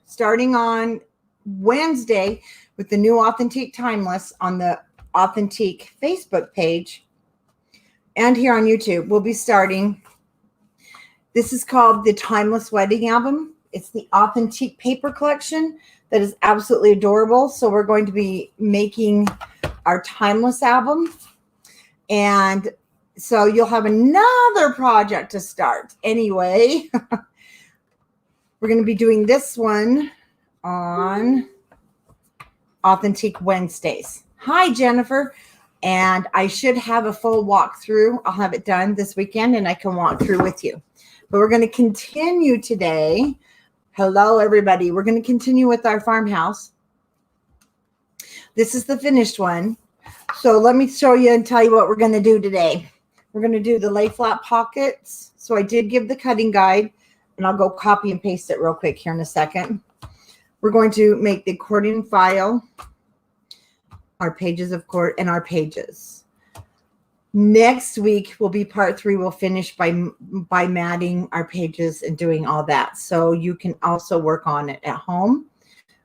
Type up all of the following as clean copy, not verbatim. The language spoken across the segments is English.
starting on Wednesday with the new Authentic Timeless on the Authentic Facebook page and here on YouTube. We'll be starting. This is called the Timeless Wedding Album. It's the Authentic paper collection that is absolutely adorable. So we're going to be making our Timeless album. And so you'll have another project to start. Anyway, we're going to be doing this one on Authentic Wednesdays. Hi, Jennifer. And I should have a full walkthrough. I'll have it done this weekend and I can walk through with you. But we're going to continue today. Hello, everybody. We're going to continue with our farmhouse. This is the finished one. So let me show you and tell you what we're going to do today. We're going to do the Layflat Pockets. So I did give the cutting guide, and I'll go copy and paste it real quick here in a second. We're going to make the accordion file, our pages of course, and our pages. Next week will be part 3. We'll finish by matting our pages and doing all that. So you can also work on it at home.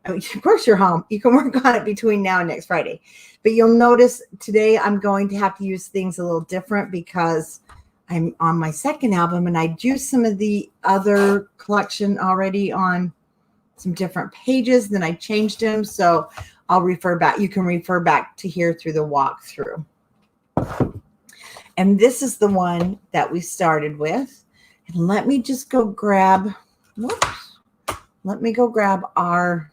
I mean, of course you're home. You can work on it between now and next Friday. But you'll notice today I'm going to have to use things a little different because I'm on my second album and I used some of the other collection already on some different pages. Then I changed them. So I'll refer back. You can refer back to here through the walkthrough. And this is the one that we started with. And let me just go grab, whoops. Let me go grab our,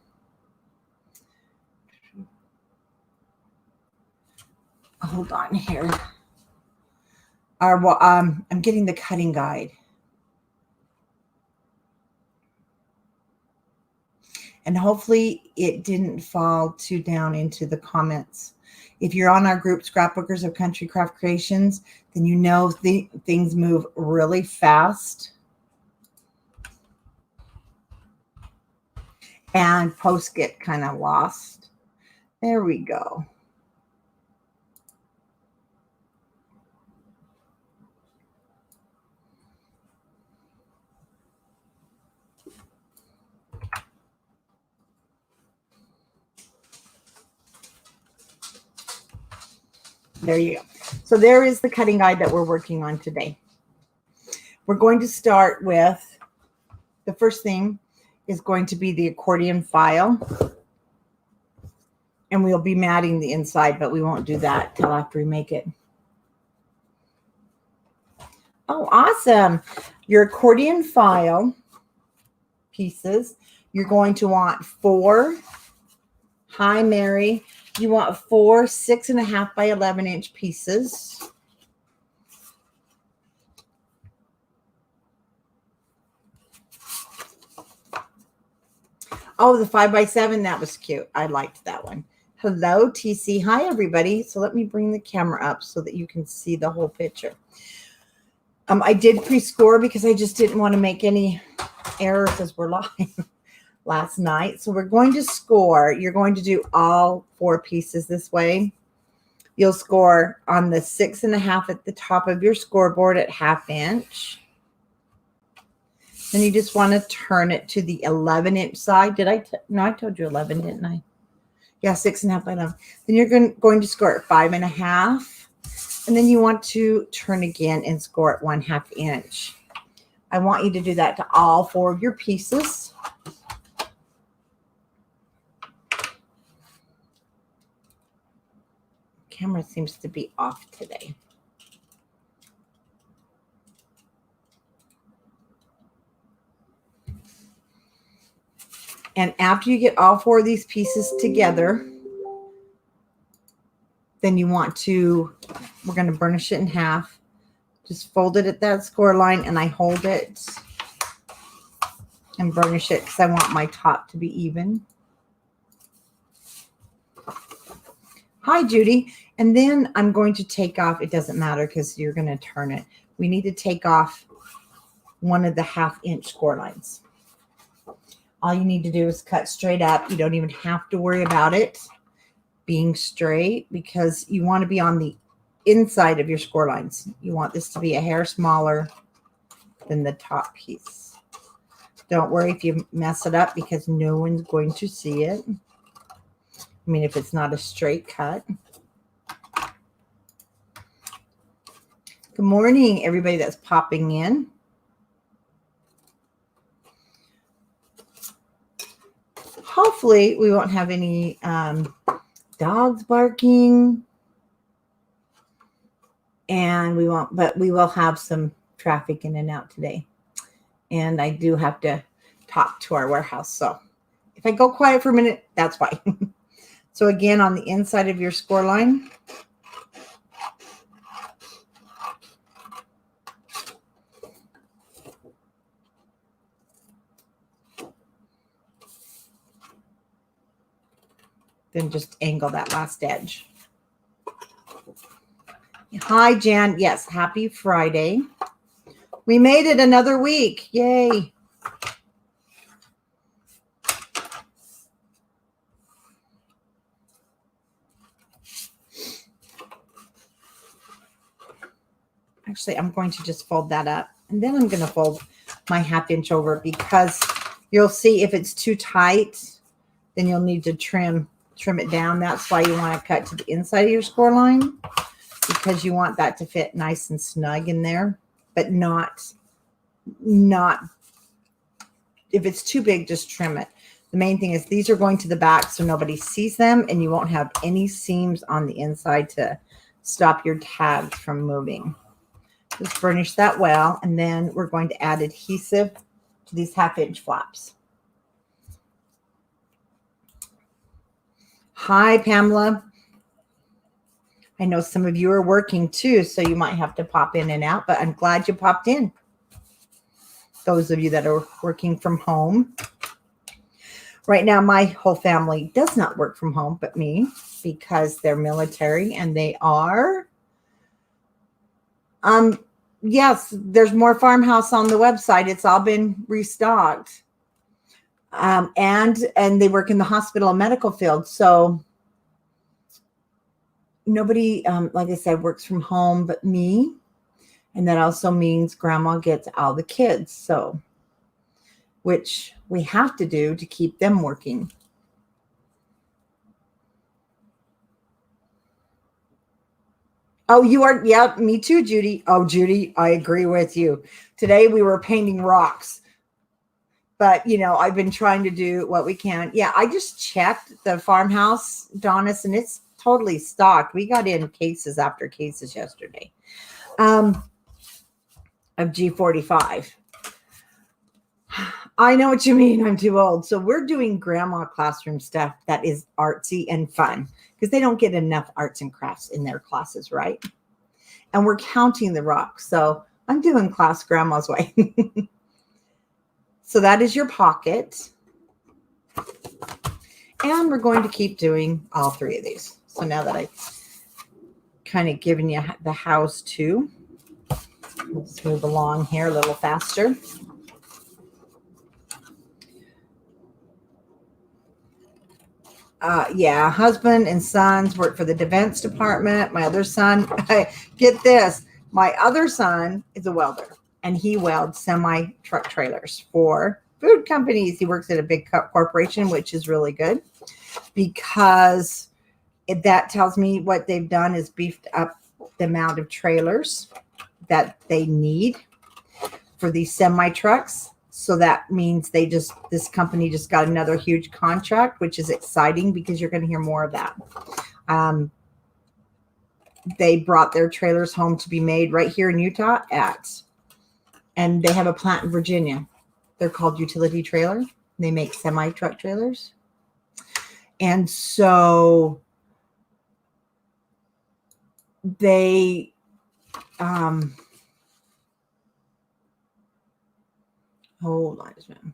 hold on here. I'm getting the cutting guide. And hopefully it didn't fall too down into the comments. If you're on our group, Scrapbookers of Country Craft Creations, then you know things move really fast. And posts get kind of lost. There we go. There you go. So there is the cutting guide that we're working on today. We're going to start with, the first thing is going to be the accordion file. And we'll be matting the inside, but we won't do that till after we make it. Oh, awesome. Your accordion file pieces, you're going to want 4. Hi, Mary. You want 4 6.5 by 11 inch pieces. Oh, the 5 by 7, that was cute. I liked that one. Hello, TC. Hi, everybody. So let me bring the camera up so that you can see the whole picture. I did pre-score because I just didn't want to make any errors as we're live last night. So we're going to score. You're going to do all 4 pieces this way. You'll score on the 6.5 at the top of your scoreboard at 1/2 inch. Then you just want to turn it to the 11 inch side. Did I? No, I told you 11, didn't I? Yeah, 6.5 by 11. Then you're going to score at 5.5. And then you want to turn again and score at 1/2 inch. I want you to do that to all 4 of your pieces. Camera seems to be off today. And after you get all 4 of these pieces together, then you want to, we're going to burnish it in half. Just fold it at that score line and I hold it and burnish it because I want my top to be even. Hi, Judy. And then I'm going to take off, it doesn't matter because you're going to turn it. We need to take off one of the 1/2 inch score lines. All you need to do is cut straight up. You don't even have to worry about it being straight because you want to be on the inside of your score lines. You want this to be a hair smaller than the top piece. Don't worry if you mess it up because no one's going to see it. I mean, if it's not a straight cut. Good morning, everybody that's popping in. Hopefully, we won't have any dogs barking. And we won't, but we will have some traffic in and out today. And I do have to talk to our warehouse. So if I go quiet for a minute, that's why. So again, on the inside of your score line, then just angle that last edge. Hi, Jan. Yes, happy Friday. We made it another week. Yay. Actually, I'm going to just fold that up. And then I'm going to fold my 1/2 inch over because you'll see if it's too tight, then you'll need to trim it down. That's why you want to cut to the inside of your score line, because you want that to fit nice and snug in there, but not if it's too big, just trim it. The main thing is these are going to the back so nobody sees them, and you won't have any seams on the inside to stop your tags from moving. Just burnish that well, and then we're going to add adhesive to these 1/2 inch flaps. Hi, Pamela. I know some of you are working too, so you might have to pop in and out, but I'm glad you popped in. Those of you that are working from home. Right now, my whole family does not work from home but me, because they're military and they are. Yes, there's more Farmhouse on the website. It's all been restocked. And they work in the hospital and medical field. So nobody, like I said, works from home but me. And that also means grandma gets all the kids. So, which we have to do to keep them working. Oh, you are. Yeah, me too, Judy. Oh, Judy, I agree with you. Today we were painting rocks. But, you know, I've been trying to do what we can. Yeah, I just checked the Farmhouse, Donis, and it's totally stocked. We got in cases after cases yesterday of G45. I know what you mean. I'm too old. So we're doing grandma classroom stuff that is artsy and fun, because they don't get enough arts and crafts in their classes, right? And we're counting the rocks. So I'm doing class grandma's way. So that is your pocket. And we're going to keep doing all 3 of these. So now that I've kind of given you the house too, let's move along here a little faster. Yeah, husband and sons work for the defense department. My other son, get this, my other son is a welder, and he welds semi-truck trailers for food companies. He works at a big corporation, which is really good, because that tells me what they've done is beefed up the amount of trailers that they need for these semi-trucks. So that means this company just got another huge contract, which is exciting because you're going to hear more of that. They brought their trailers home to be made right here in Utah and they have a plant in Virginia. They're called Utility Trailer. They make semi-truck trailers. And so they, hold on just a minute.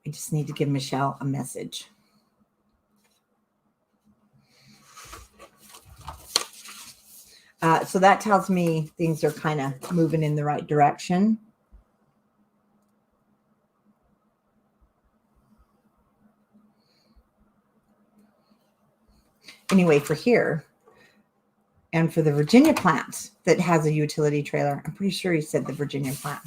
I just need to give Michelle a message. So that tells me things are kind of moving in the right direction. Anyway, for here, And for the Virginia plant that has a utility trailer. I'm pretty sure he said the Virginia plant.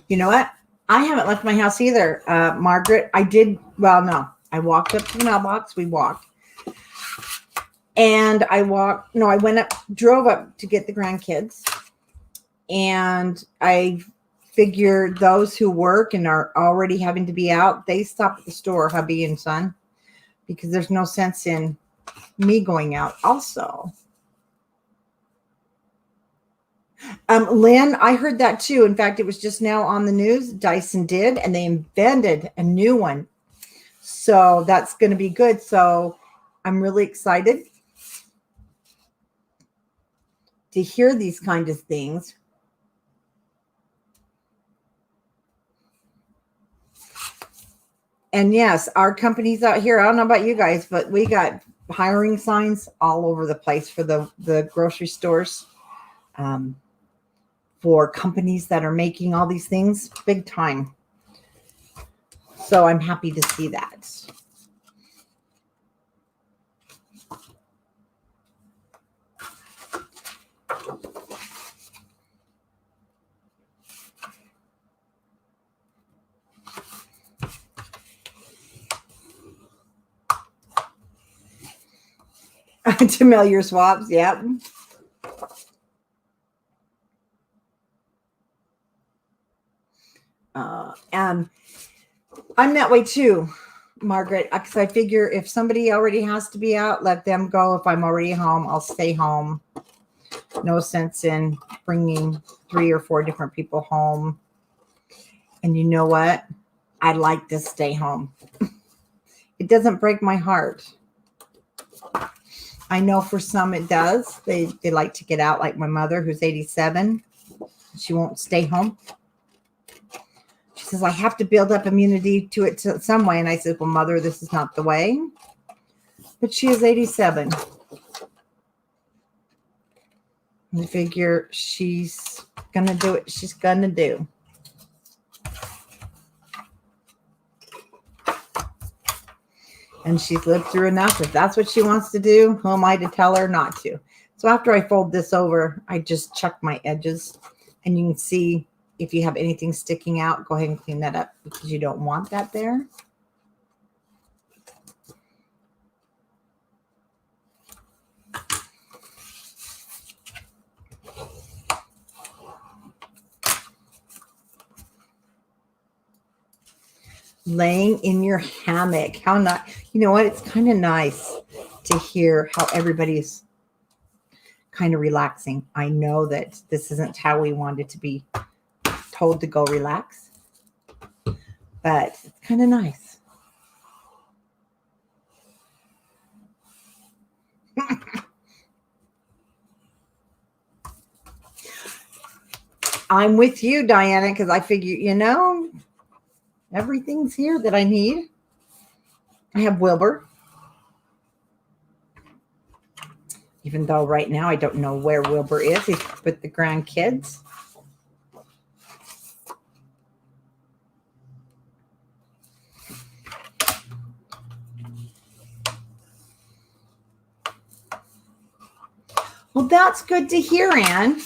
You know what? I haven't left my house either, Margaret. I did. Well, no. I walked up to the mailbox. We walked. And I walked. No, I went up, drove up to get the grandkids. And I figured those who work and are already having to be out, they stop at the store, hubby and son, because there's no sense in me going out also. Lynn, I heard that too. In fact, it was just now on the news. Dyson did, and they invented a new one. So that's going to be good. So I'm really excited to hear these kind of things. And yes, our company's out here. I don't know about you guys, but we got hiring signs all over the place for the grocery stores. For companies that are making all these things big time. So I'm happy to see that. To mail your swaps, yep. And I'm that way too, Margaret, because I figure if somebody already has to be out, let them go. If I'm already home, I'll stay home. No sense in bringing 3 or 4 different people home. And you know what? I like to stay home. It doesn't break my heart. I know for some it does. They like to get out, like my mother, who's 87. She won't stay home. She says, I have to build up immunity to it some way. And I said, well, Mother, this is not the way. But she is 87. And I figure she's going to do what she's going to do. And she's lived through enough. If that's what she wants to do, who am I to tell her not to? So after I fold this over, I just check my edges. And you can see if you have anything sticking out, go ahead and clean that up because you don't want that there. Laying in your hammock. How not, you know what? It's kind of nice to hear how everybody's kind of relaxing. I know that this isn't how we wanted to be told to go relax, but it's kind of nice. I'm with you, Diana, because I figure, you know, everything's here that I need. I have Wilbur. Even though right now I don't know where Wilbur is. He's with the grandkids. Well, that's good to hear, Anne.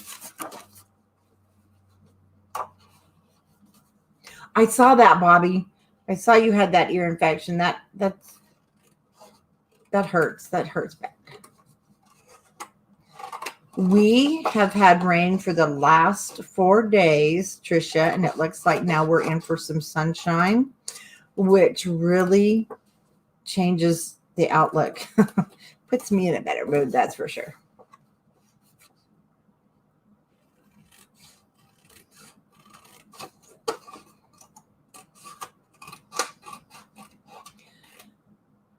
I saw that, Bobby. I saw you had that ear infection. That hurts. That hurts bad. We have had rain for the last 4 days, Trisha, and it looks like now we're in for some sunshine, which really changes the outlook. Puts me in a better mood, that's for sure.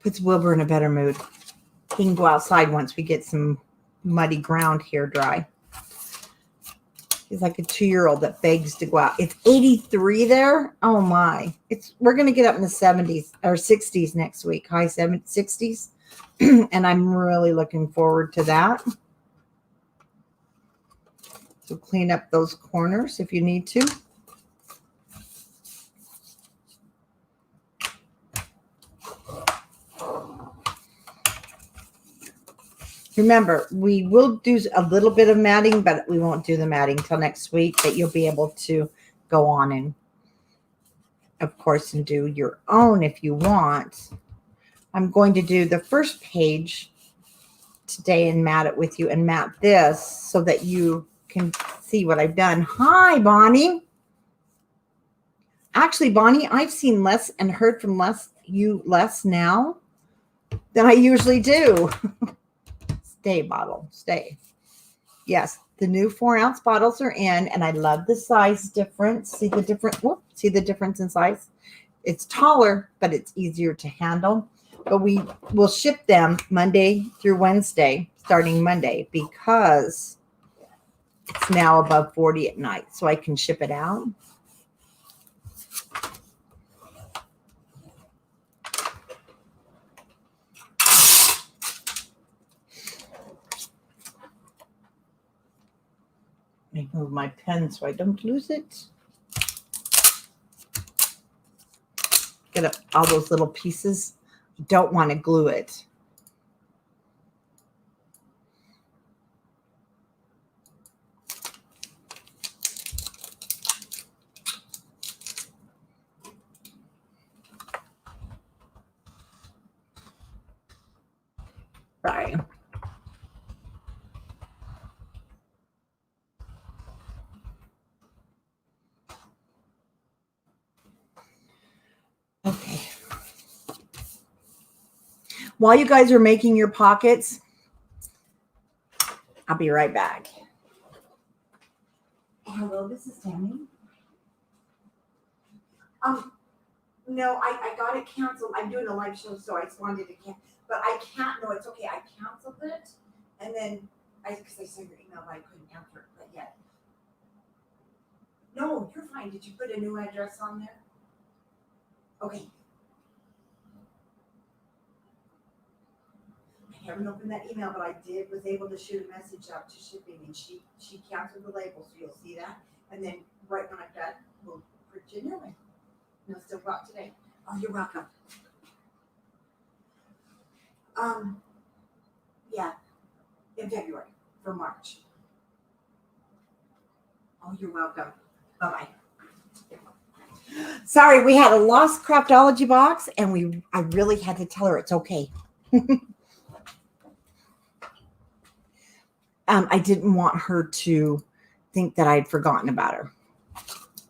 Puts Wilbur in a better mood. He can go outside once we get some muddy ground here dry. He's like a 2-year-old that begs to go out. It's 83 there. Oh my. We're going to get up in the 70s or 60s next week. High 60s. And I'm really looking forward to that. So clean up those corners if you need to. Remember, we will do a little bit of matting, but we won't do the matting till next week, that you'll be able to go on and, of course, and do your own if you want. I'm going to do the first page today and mat it with you and mat this so that you can see what I've done. Hi, Bonnie. Actually, Bonnie, I've seen less and heard from you less now than I usually do. Stay bottle, stay. Yes, the new 4-ounce bottles are in, and I love the size difference. See the difference? Whoop, see the difference in size? It's taller, but it's easier to handle. But we will ship them Monday through Wednesday, starting Monday, because it's now above 40 at night, so I can ship it out. Let me move my pen so I don't lose it. Get up all those little pieces. You don't want to glue it. Right. Okay. While you guys are making your pockets, I'll be right back. Hello, this is Tammy. No, I got it canceled. I'm doing a live show, so I just wanted to cancel. But I can't. No, it's okay. I canceled it, and then because I saw your email, but I couldn't answer it. But yet, no, you're fine. Did you put a new address on there? Okay. I haven't opened that email, but I was able to shoot a message out to shipping, and she canceled the label, so you'll see that. And then right when I'm done, we'll print you a new one. No, still go out today. Oh, you're welcome. Yeah, in February for March. Oh, you're welcome. Bye-bye. Sorry, we had a lost craftology box, and I really had to tell her it's okay. I didn't want her to think that I'd forgotten about her.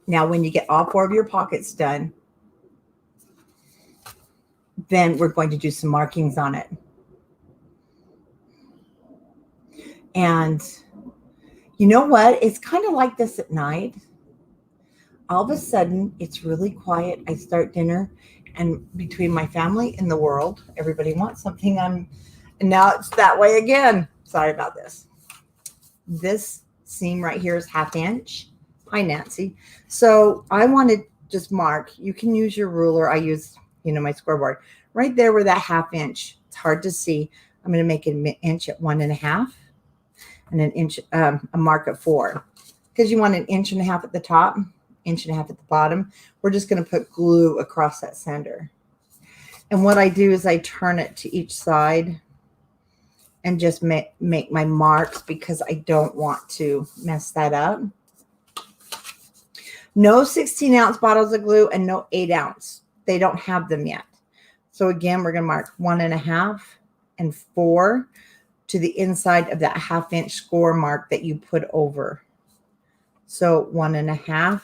Now, when you get all 4 of your pockets done, then we're going to do some markings on it. And you know what? It's kind of like this at night. All of a sudden, it's really quiet. I start dinner, and between my family and the world, everybody wants something. And now it's that way again. Sorry about this. This seam right here is 1/2 inch. Hi, Nancy. So I want to just mark. You can use your ruler. I use, my scoreboard. Right there where that 1/2 inch. It's hard to see. I'm going to make it an inch at 1.5 and an inch, a mark at 4. Because you want an 1.5 inches at the top, 1.5 inches at the bottom. We're just going to put glue across that center. And what I do is I turn it to each side and just make my marks because I don't want to mess that up. No 16-ounce bottles of glue and no 8-ounce. They don't have them yet. So again, we're going to mark 1.5 and 4 to the inside of that 1/2 inch score mark that you put over. So 1.5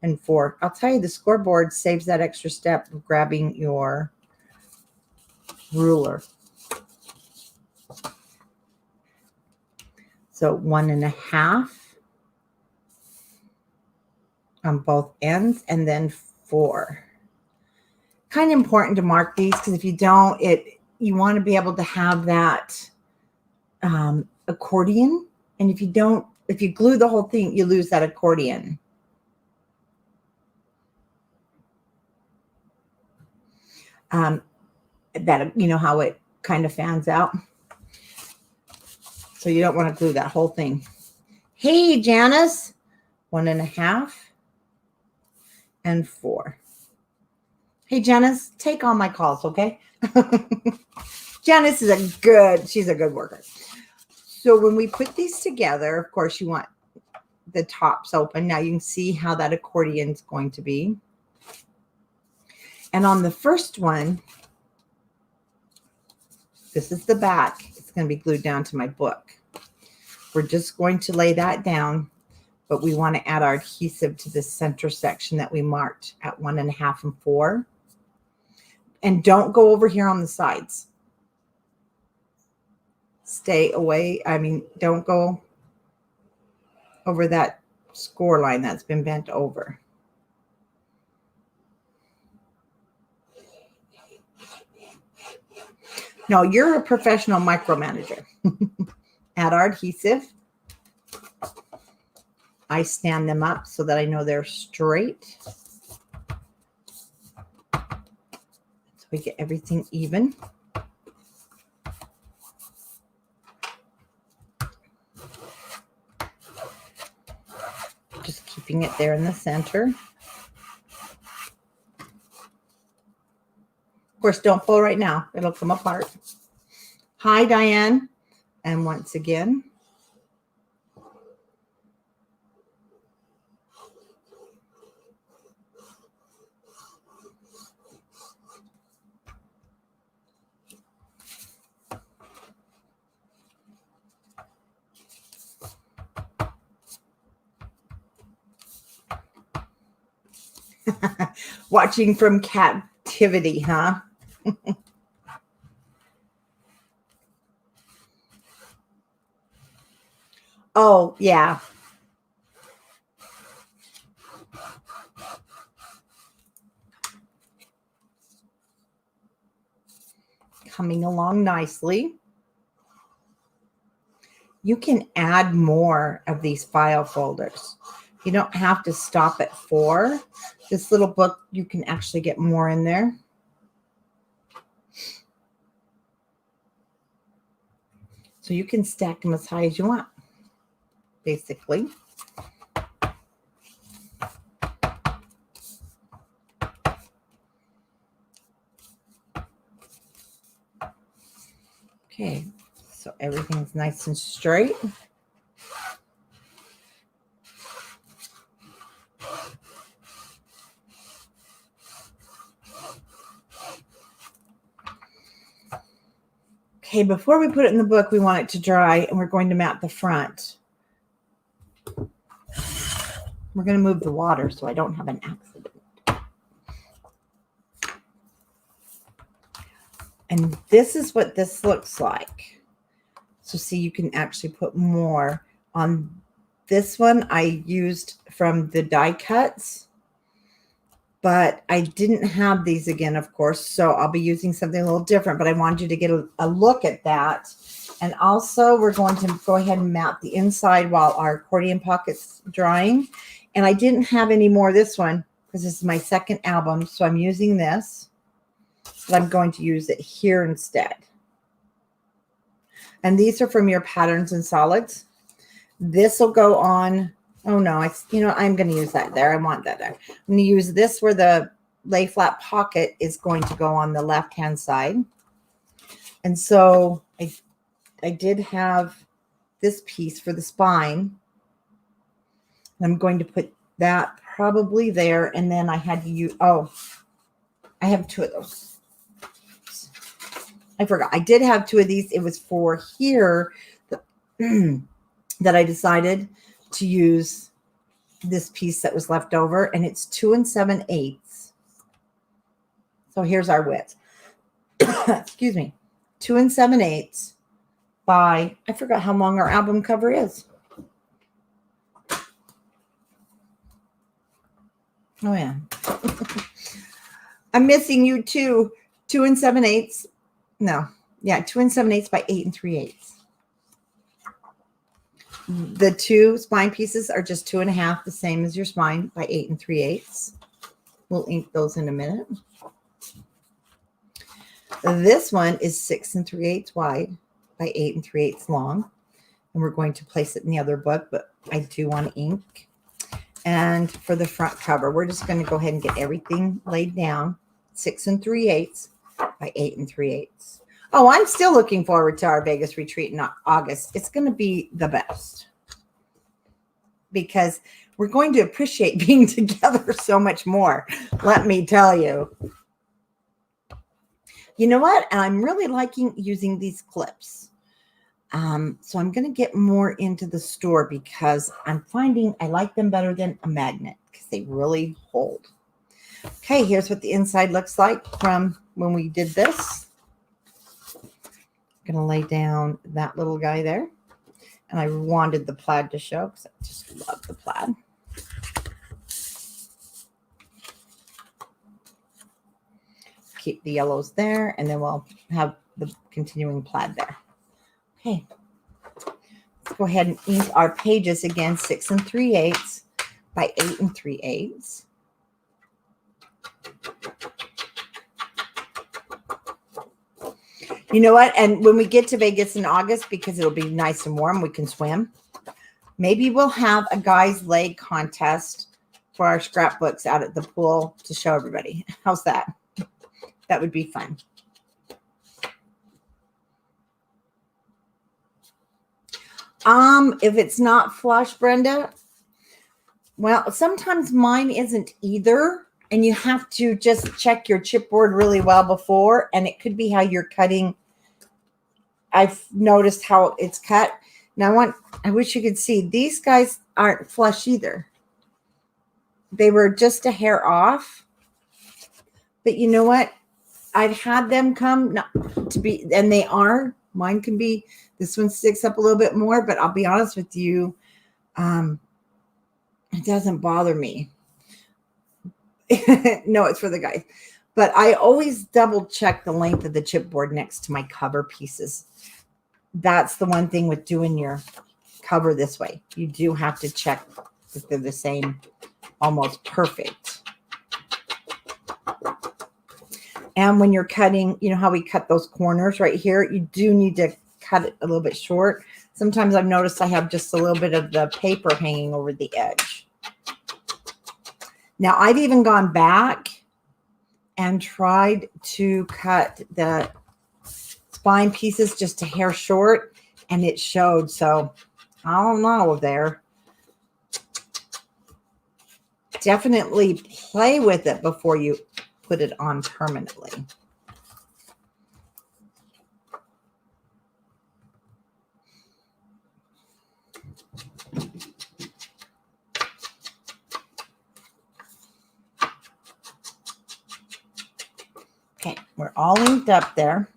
and 4. I'll tell you, the scoreboard saves that extra step of grabbing your ruler. So 1.5 on both ends, and then 4. Kind of important to mark these because if you don't, you want to be able to have that accordion. And if you don't if you glue the whole thing, you lose that accordion. That, you know how it kind of fans out. So you don't want to glue that whole thing. Hey, Janice, 1.5 and 4. Hey, Janice, take all my calls, okay? Janice is she's a good worker. So when we put these together, of course, you want the tops open. Now you can see how that accordion is going to be. And on the first one, this is the back. It's going to be glued down to my book. We're just going to lay that down, but we want to add our adhesive to the center section that we marked at 1.5 and 4. And don't go over here on the sides. Stay away. I mean, don't go over that score line that's been bent over. No, you're a professional micromanager. Add our adhesive. I stand them up so that I know they're straight. So we get everything even. Just keeping it there in the center. Of course, don't pull right now. It'll come apart. Hi, Diane. And once again. Watching from captivity, huh? Oh, yeah. Coming along nicely. You can add more of these file folders. You don't have to stop at 4. This little book, you can actually get more in there. So you can stack them as high as you want, basically. Okay, so everything's nice and straight. Okay, before we put it in the book, we want it to dry, and we're going to mat the front. We're going to move the water so I don't have an accident. And this is what this looks like. So see, you can actually put more. On this one, I used from the die cuts, but I didn't have these again, of course, so I'll be using something a little different, but I wanted you to get a look at that. And also, we're going to go ahead and mat the inside while our accordion pocket's drying. And I didn't have any more of this one because this is my second album, so I'm using this. But I'm going to use it here instead. And these are from your patterns and solids. This will go on. Oh no, I'm going to use that there. I want that there. I'm going to use this where the Layflat pocket is going to go on the left-hand side. And so I did have this piece for the spine. I'm going to put that probably there. And then I had to use, I have 2 of those. I forgot. I did have 2 of these. It was for here that I decided to use this piece that was left over, and it's 2 7/8. So here's our width. Excuse me. 2 7/8 by, I forgot how long our album cover is. Oh yeah. I'm missing you too. 2 7/8. No. Yeah, 2 7/8 by 8 3/8. The two spine pieces are just 2.5, the same as your spine, by 8 3/8. We'll ink those in a minute. This one is 6 3/8 wide by 8 3/8 long. And we're going to place it in the other book, but I do want to ink. And for the front cover, we're just going to go ahead and get everything laid down. 6 3/8 by 8 3/8. Oh, I'm still looking forward to our Vegas retreat in August. It's going to be the best because we're going to appreciate being together so much more. Let me tell you. You know what? And I'm really liking using these clips. So I'm going to get more into the store because I'm finding I like them better than a magnet because they really hold. Okay, here's what the inside looks like from when we did this. I'm going to lay down that little guy there. And I wanted the plaid to show because I just love the plaid. Keep the yellows there, and then we'll have the continuing plaid there. Okay, let's go ahead and ink our pages again, 6 3/8 by 8 3/8. You know what? And when we get to Vegas in August, because it'll be nice and warm, we can swim. Maybe we'll have a guys' leg contest for our scrapbooks out at the pool to show everybody. How's that? That would be fun. If it's not flush, Brenda, well, sometimes mine isn't either. And you have to just check your chipboard really well before. And it could be how you're cutting. I've noticed how it's cut. Now, I wish you could see. These guys aren't flush either. They were just a hair off. But you know what? I've had them come not to be, and they are. Mine can be. This one sticks up a little bit more, but I'll be honest with you, it doesn't bother me. No, it's for the guys. But I always double check the length of the chipboard next to my cover pieces. That's the one thing with doing your cover this way. You do have to check that they're the same, almost perfect. And when you're cutting, you know how we cut those corners right here? You do need to cut it a little bit short. Sometimes I've noticed I have just a little bit of the paper hanging over the edge. Now, I've even gone back and tried to cut the spine pieces just a hair short, and it showed. So, I don't know there. Definitely play with it before you put it on permanently. Okay, we're all inked up there.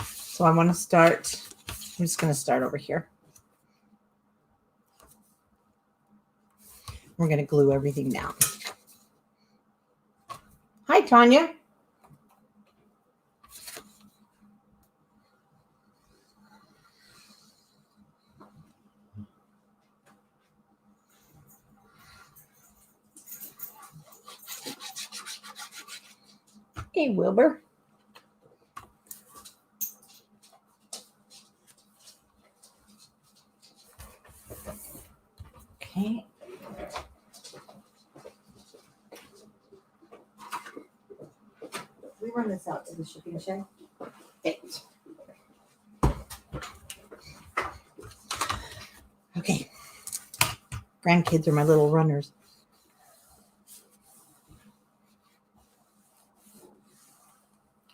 So I want to start, I'm just going to start over here. We're going to glue everything down. Hi, Tanya. Hey, Wilbur. Okay. We run this out to the shipping shed. Thanks. Okay. Grandkids are my little runners.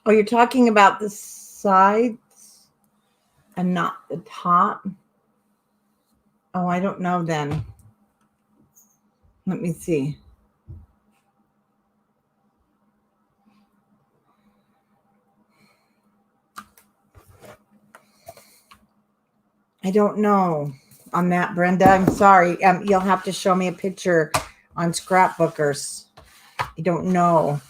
Oh, you're talking about the sides and not the top? Oh, I don't know then. Let me see. I don't know on that, Brenda. I'm sorry. You'll have to show me a picture on Scrapbookers. I don't know.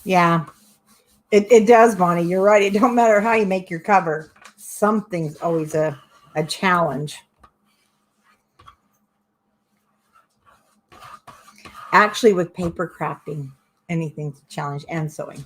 Yeah, it does, Bonnie. You're right. It don't matter how you make your cover. Something's always a challenge. Actually, with paper crafting, anything's a challenge, and sewing.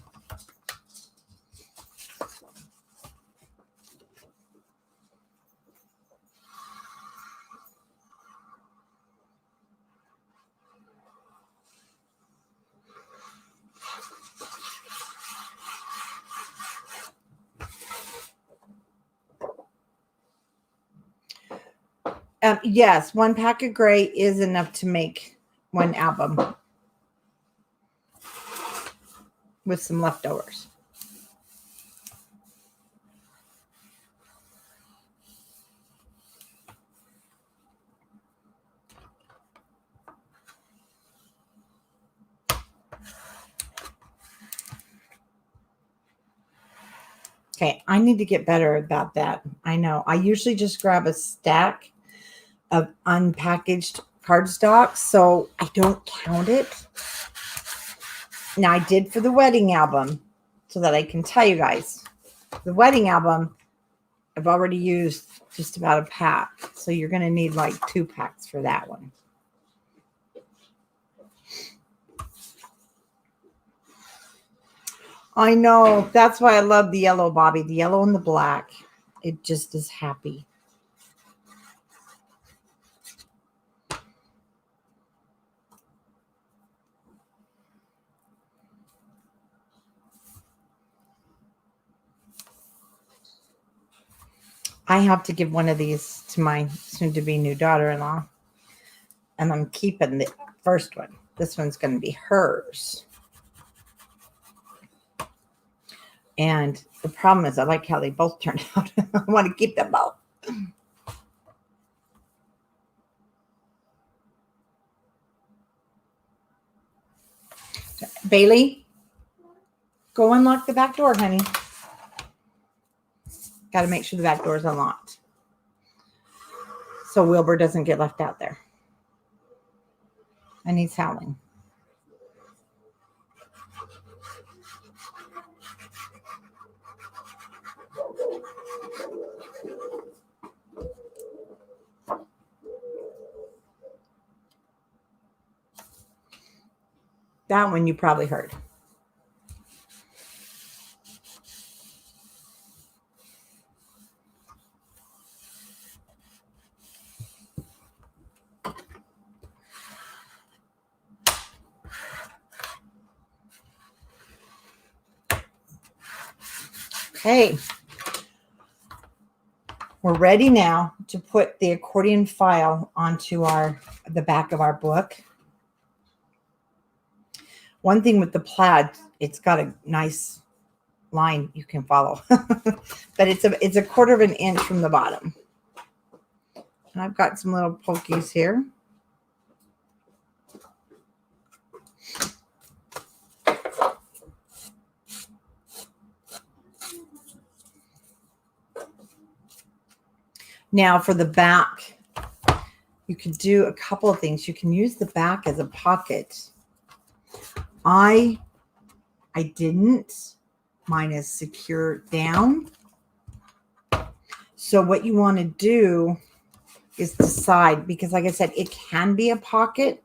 Yes, 1 pack of gray is enough to make 1 album with some leftovers. Okay, I need to get better about that. I know. I usually just grab a stack of unpackaged cardstock, so I don't count it. Now, I did for the wedding album, so that I can tell you guys. The wedding album, I've already used just about a pack, so you're going to need like 2 packs for that one. I know. That's why I love the yellow, Bobby. The yellow and the black. It just is happy. I have to give one of these to my soon-to-be new daughter-in-law. And I'm keeping the first one. This one's going to be hers. And the problem is I like how they both turned out. I want to keep them both. Bailey, go unlock the back door, honey. Got to make sure the back door is unlocked, so Wilbur doesn't get left out there. And he's howling. That one you probably heard. Okay. We're ready now to put the accordion file onto the back of our book. One thing with the plaid, it's got a nice line you can follow, but it's a 1/4 of an inch from the bottom. And I've got some little pokies here. Now for the back, you can do a couple of things. You can use the back as a pocket. I didn't. Mine is secure down. So what you want to do is decide, because like I said, it can be a pocket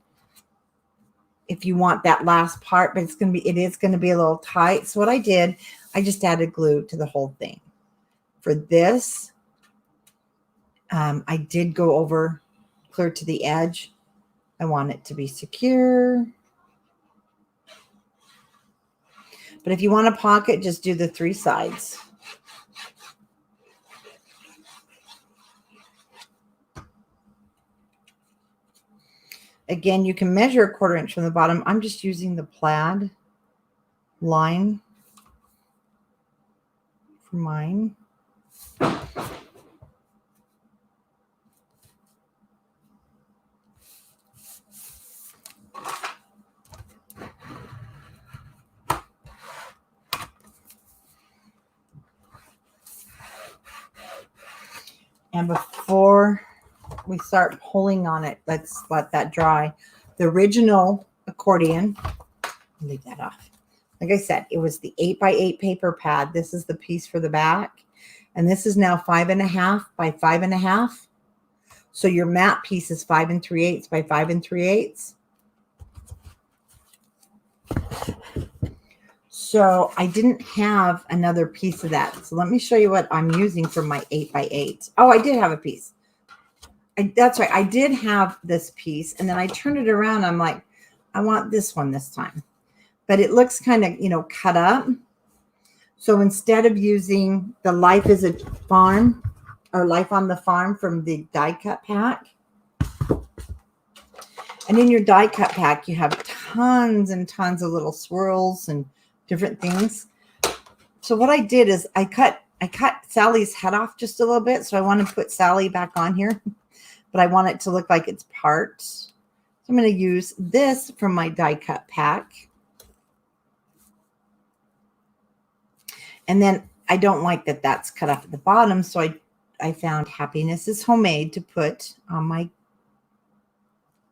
if you want that last part, but it is going to be a little tight. So what I did, I just added glue to the whole thing. For this, I did go over clear to the edge. I want it to be secure. But if you want a pocket, just do the 3 sides. Again, you can measure a 1/4 inch from the bottom. I'm just using the plaid line for mine. And before we start pulling on it, let's let that dry. The original accordion, leave that off. Like I said, it was the 8x8 paper pad. This is the piece for the back. And this is now 5.5 by 5.5. So your mat piece is 5 3/8 by 5 3/8. So I didn't have another piece of that. So let me show you what I'm using for my 8x8. Oh, I did have a piece. That's right. I did have this piece, and then I turned it around. I'm like, I want this one this time. But it looks kind of, cut up. So instead of using the Life is a Farm or Life on the Farm from the die cut pack, and in your die cut pack, you have tons and tons of little swirls and different things. So what I did is I cut Sally's head off just a little bit. So I want to put Sally back on here, but I want it to look like it's parts. So I'm going to use this from my die cut pack. And then I don't like that that's cut off at the bottom. So I found Happiness is Homemade to put on my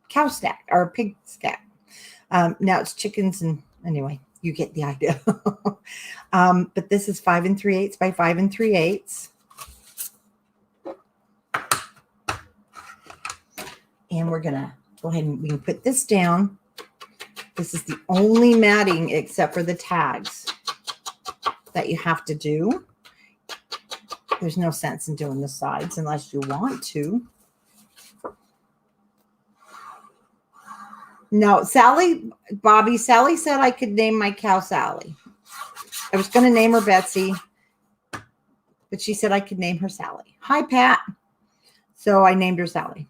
cow stack or pig stack. Now it's chickens, and anyway, you get the idea. But this is 5 3/8 by 5 3/8. And we're going to go ahead and we can put this down. This is the only matting except for the tags that you have to do. There's no sense in doing the sides unless you want to. No, Sally said I could name my cow Sally. I was going to name her Betsy, but she said I could name her Sally. Hi, Pat. So I named her Sally.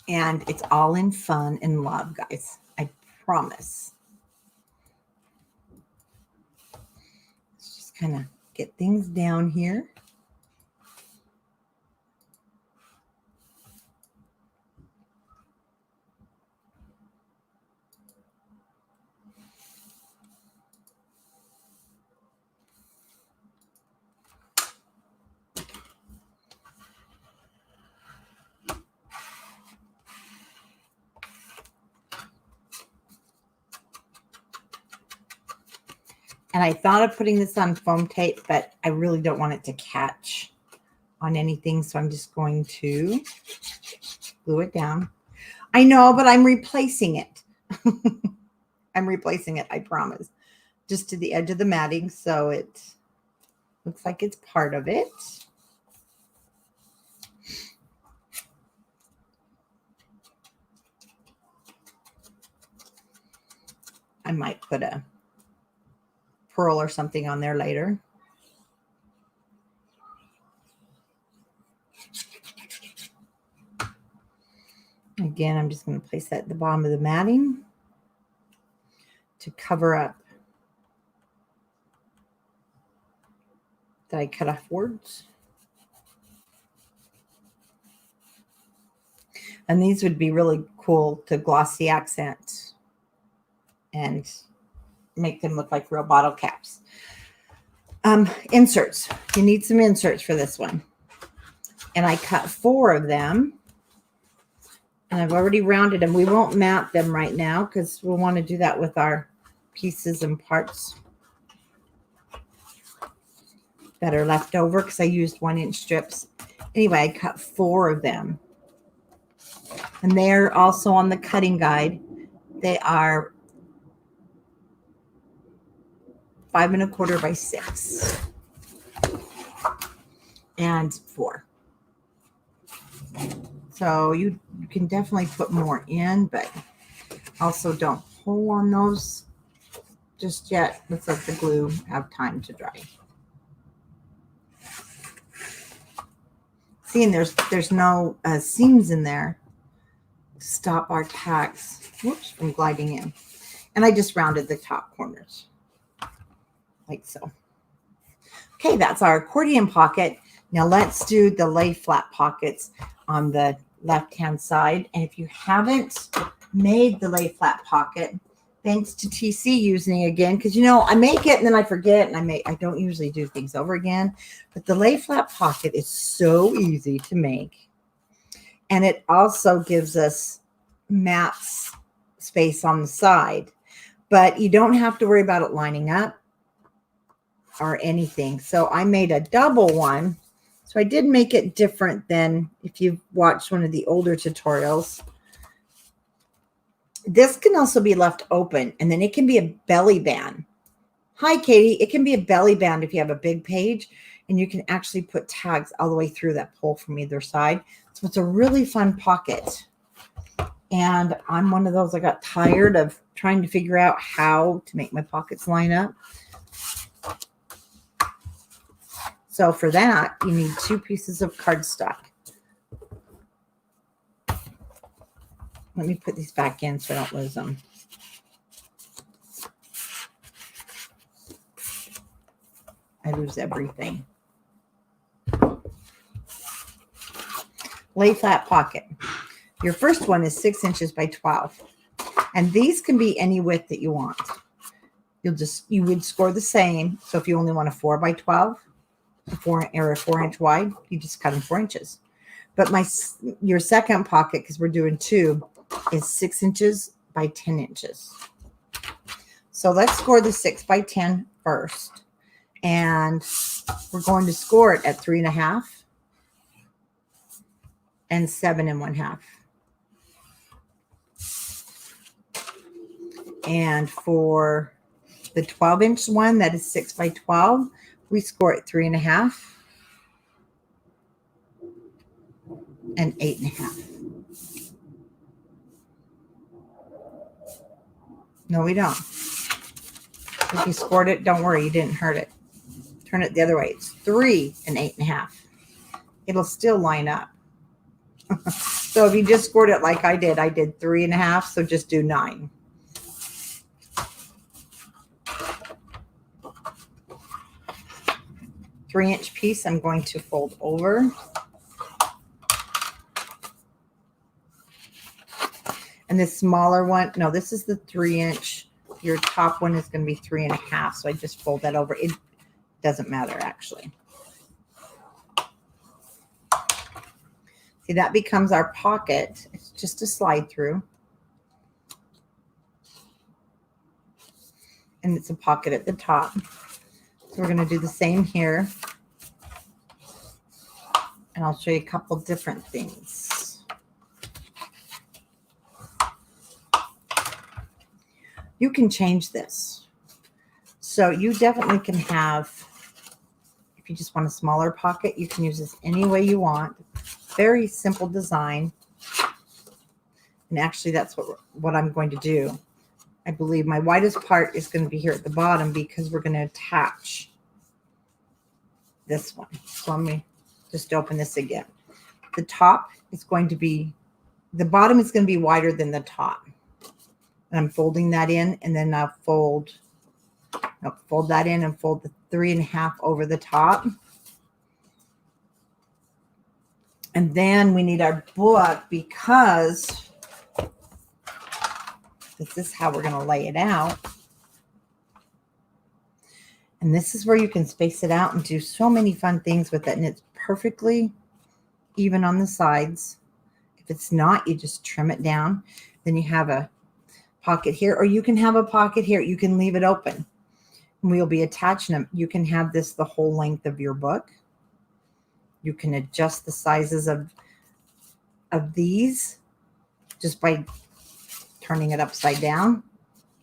And it's all in fun and love, guys. I promise. Let's just kind of get things down here. And I thought of putting this on foam tape, but I really don't want it to catch on anything. So I'm just going to glue it down. I know, but I'm replacing it. I'm replacing it, I promise. Just to the edge of the matting. So it looks like it's part of it. I might put a pearl or something on there later. Again, I'm just going to place that at the bottom of the matting to cover up that I cut off words. And these would be really cool to glossy accent and make them look like real bottle caps. Inserts. You need some inserts for this one. And I cut 4 of them. And I've already rounded them. We won't mat them right now because we'll want to do that with our pieces and parts that are left over because I used 1-inch strips. Anyway, I cut 4 of them. And they're also on the cutting guide. They are 5 1/4 by 6 and 4. So you can definitely put more in, but also don't pull on those just yet. Let's let the glue have time to dry. See, and there's no seams in there to stop our tags, whoops, from gliding in. And I just rounded the top corners like so. Okay, that's our accordion pocket. Now let's do the Layflat pockets on the left-hand side. And if you haven't made the Layflat pocket, thanks to TC using it again, because I make it and then I forget, and I don't usually do things over again. But the Layflat pocket is so easy to make. And it also gives us mats space on the side, but you don't have to worry about it lining up or anything. So I made a double one. So I did make it different than if you've watched one of the older tutorials. This can also be left open, and then it can be a belly band. Hi, Katie. It can be a belly band if you have a big page, and you can actually put tags all the way through that pull from either side. So it's a really fun pocket. And I'm one of those, I got tired of trying to figure out how to make my pockets line up. So for that, you need 2 pieces of cardstock. Let me put these back in so I don't lose them. I lose everything. Layflat pocket. Your first one is 6 inches by 12. And these can be any width that you want. You would score the same. So if you only want a 4 by 12, a 4 inch wide, you just cut them 4 inches. But your second pocket, because we're doing 2, is 6 inches by 10 inches. So let's score the 6 by 10 first. And we're going to score it at 3 1/2 and 7 1/2. And for the 12-inch one, that is 6 by 12, we score it 3 1/2 and 8 1/2. No, we don't. If you scored it, don't worry, you didn't hurt it. Turn it the other way. It's 3 and 8 1/2. It'll still line up. So if you just scored it like I did 3 1/2, so just do 9. Three-inch piece I'm going to fold over. And this smaller one, no, this is the 3-inch. Your top one is going to be 3 1/2. So I just fold that over. It doesn't matter, actually. See, that becomes our pocket. It's just a slide through. And it's a pocket at the top. So we're going to do the same here. And I'll show you a couple different things. You can change this. So you definitely can have, if you just want a smaller pocket, you can use this any way you want. Very simple design. And actually that's what I'm going to do. I believe my widest part is going to be here at the bottom because we're going to attach this one. So let me just open this again. The top is going to be, the bottom is going to be wider than the top. And I'm folding that in, and then I'll fold that in and fold the 3 1/2 over the top. And then we need our book because this is how we're going to lay it out. And this is where you can space it out and do so many fun things with it. And it's perfectly even on the sides. If it's not, you just trim it down. Then you have a pocket here, or you can have a pocket here. You can leave it open. And we'll be attaching them. You can have this the whole length of your book. You can adjust the sizes of these just by turning it upside down.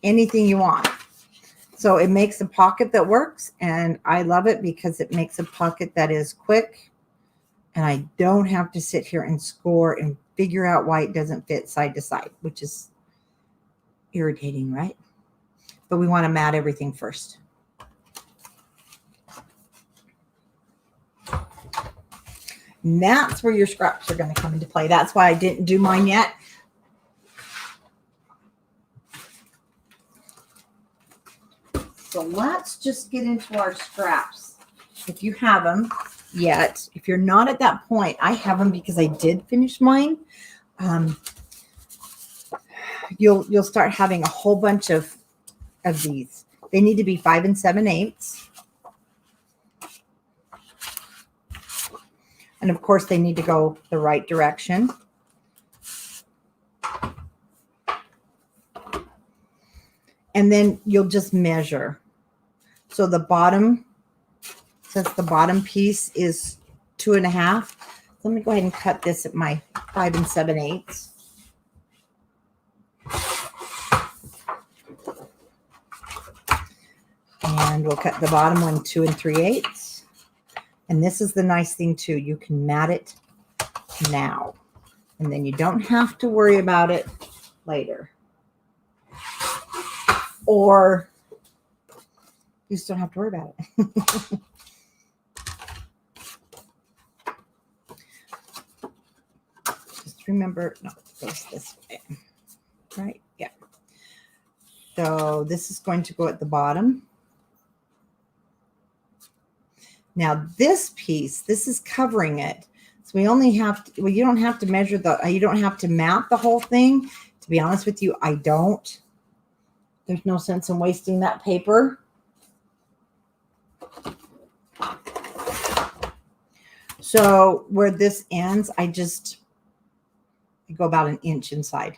Anything you want. So it makes a pocket that works, and I love it because it makes a pocket that is quick, and I don't have to sit here and score and figure out why it doesn't fit side to side, which is irritating, right? But we want to mat everything first. And that's where your scraps are going to come into play. That's why I didn't do mine yet. So let's just get into our scraps. If you have them yet, if you're not at that point, I have them because I did finish mine. You'll start having a whole bunch of these. They need to be 5 7/8. And of course, they need to go the right direction. And then you'll just measure. So the bottom, since the bottom piece is 2.5, let me go ahead and cut this at my 5 7/8. And we'll cut the bottom one 2 3/8. And this is the nice thing too. You can mat it now. And then you don't have to worry about it later. Or you just don't have to worry about it. Just remember, no, it goes this way. Right? Yeah. So this is going to go at the bottom. Now this piece, this is covering it. So we only have to, well, you don't have to measure you don't have to mount the whole thing. To be honest with you, I don't. There's no sense in wasting that paper. So where this ends, I go about 1 inch inside.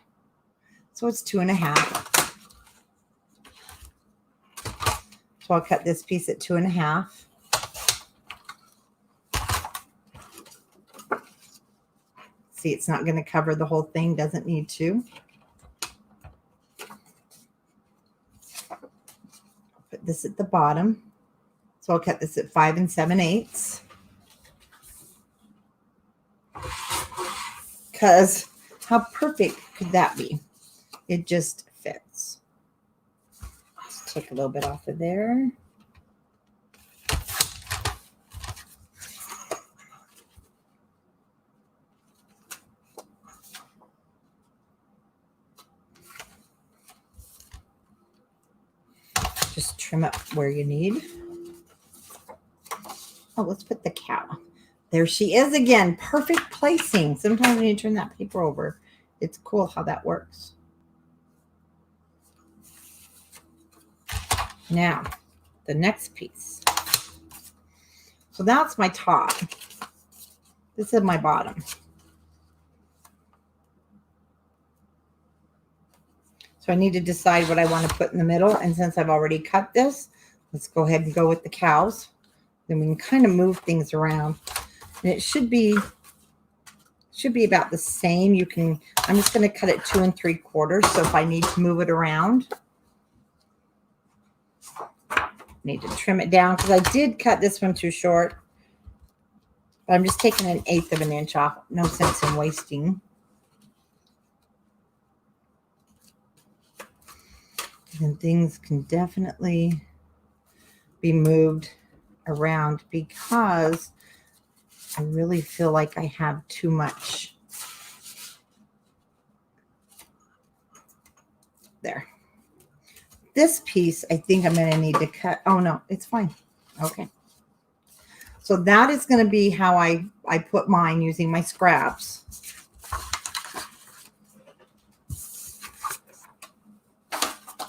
So it's 2.5. So I'll cut this piece at 2.5. See, it's not going to cover the whole thing, doesn't need to. Put this at the bottom. So I'll cut this at 5 7/8. Because how perfect could that be? It just fits. Let's take a little bit off of there. Just trim up where you need. Oh, let's put the cow. There she is again. Perfect placing. Sometimes when you turn that paper over, it's cool how that works. Now, the next piece. So that's my top. This is my bottom. So I need to decide what I want to put in the middle. And since I've already cut this, let's go ahead and go with the cows. Then we can kind of move things around. And it should be about the same. I'm just going to cut it 2 3/4. So if I need to move it around, I need to trim it down because I did cut this one too short. But I'm just taking 1/8 of an inch off. No sense in wasting. And things can definitely be moved around because I really feel like I have too much there. This piece, I think I'm going to need to cut. Oh, no, it's fine. Okay. So that is going to be how I put mine using my scraps.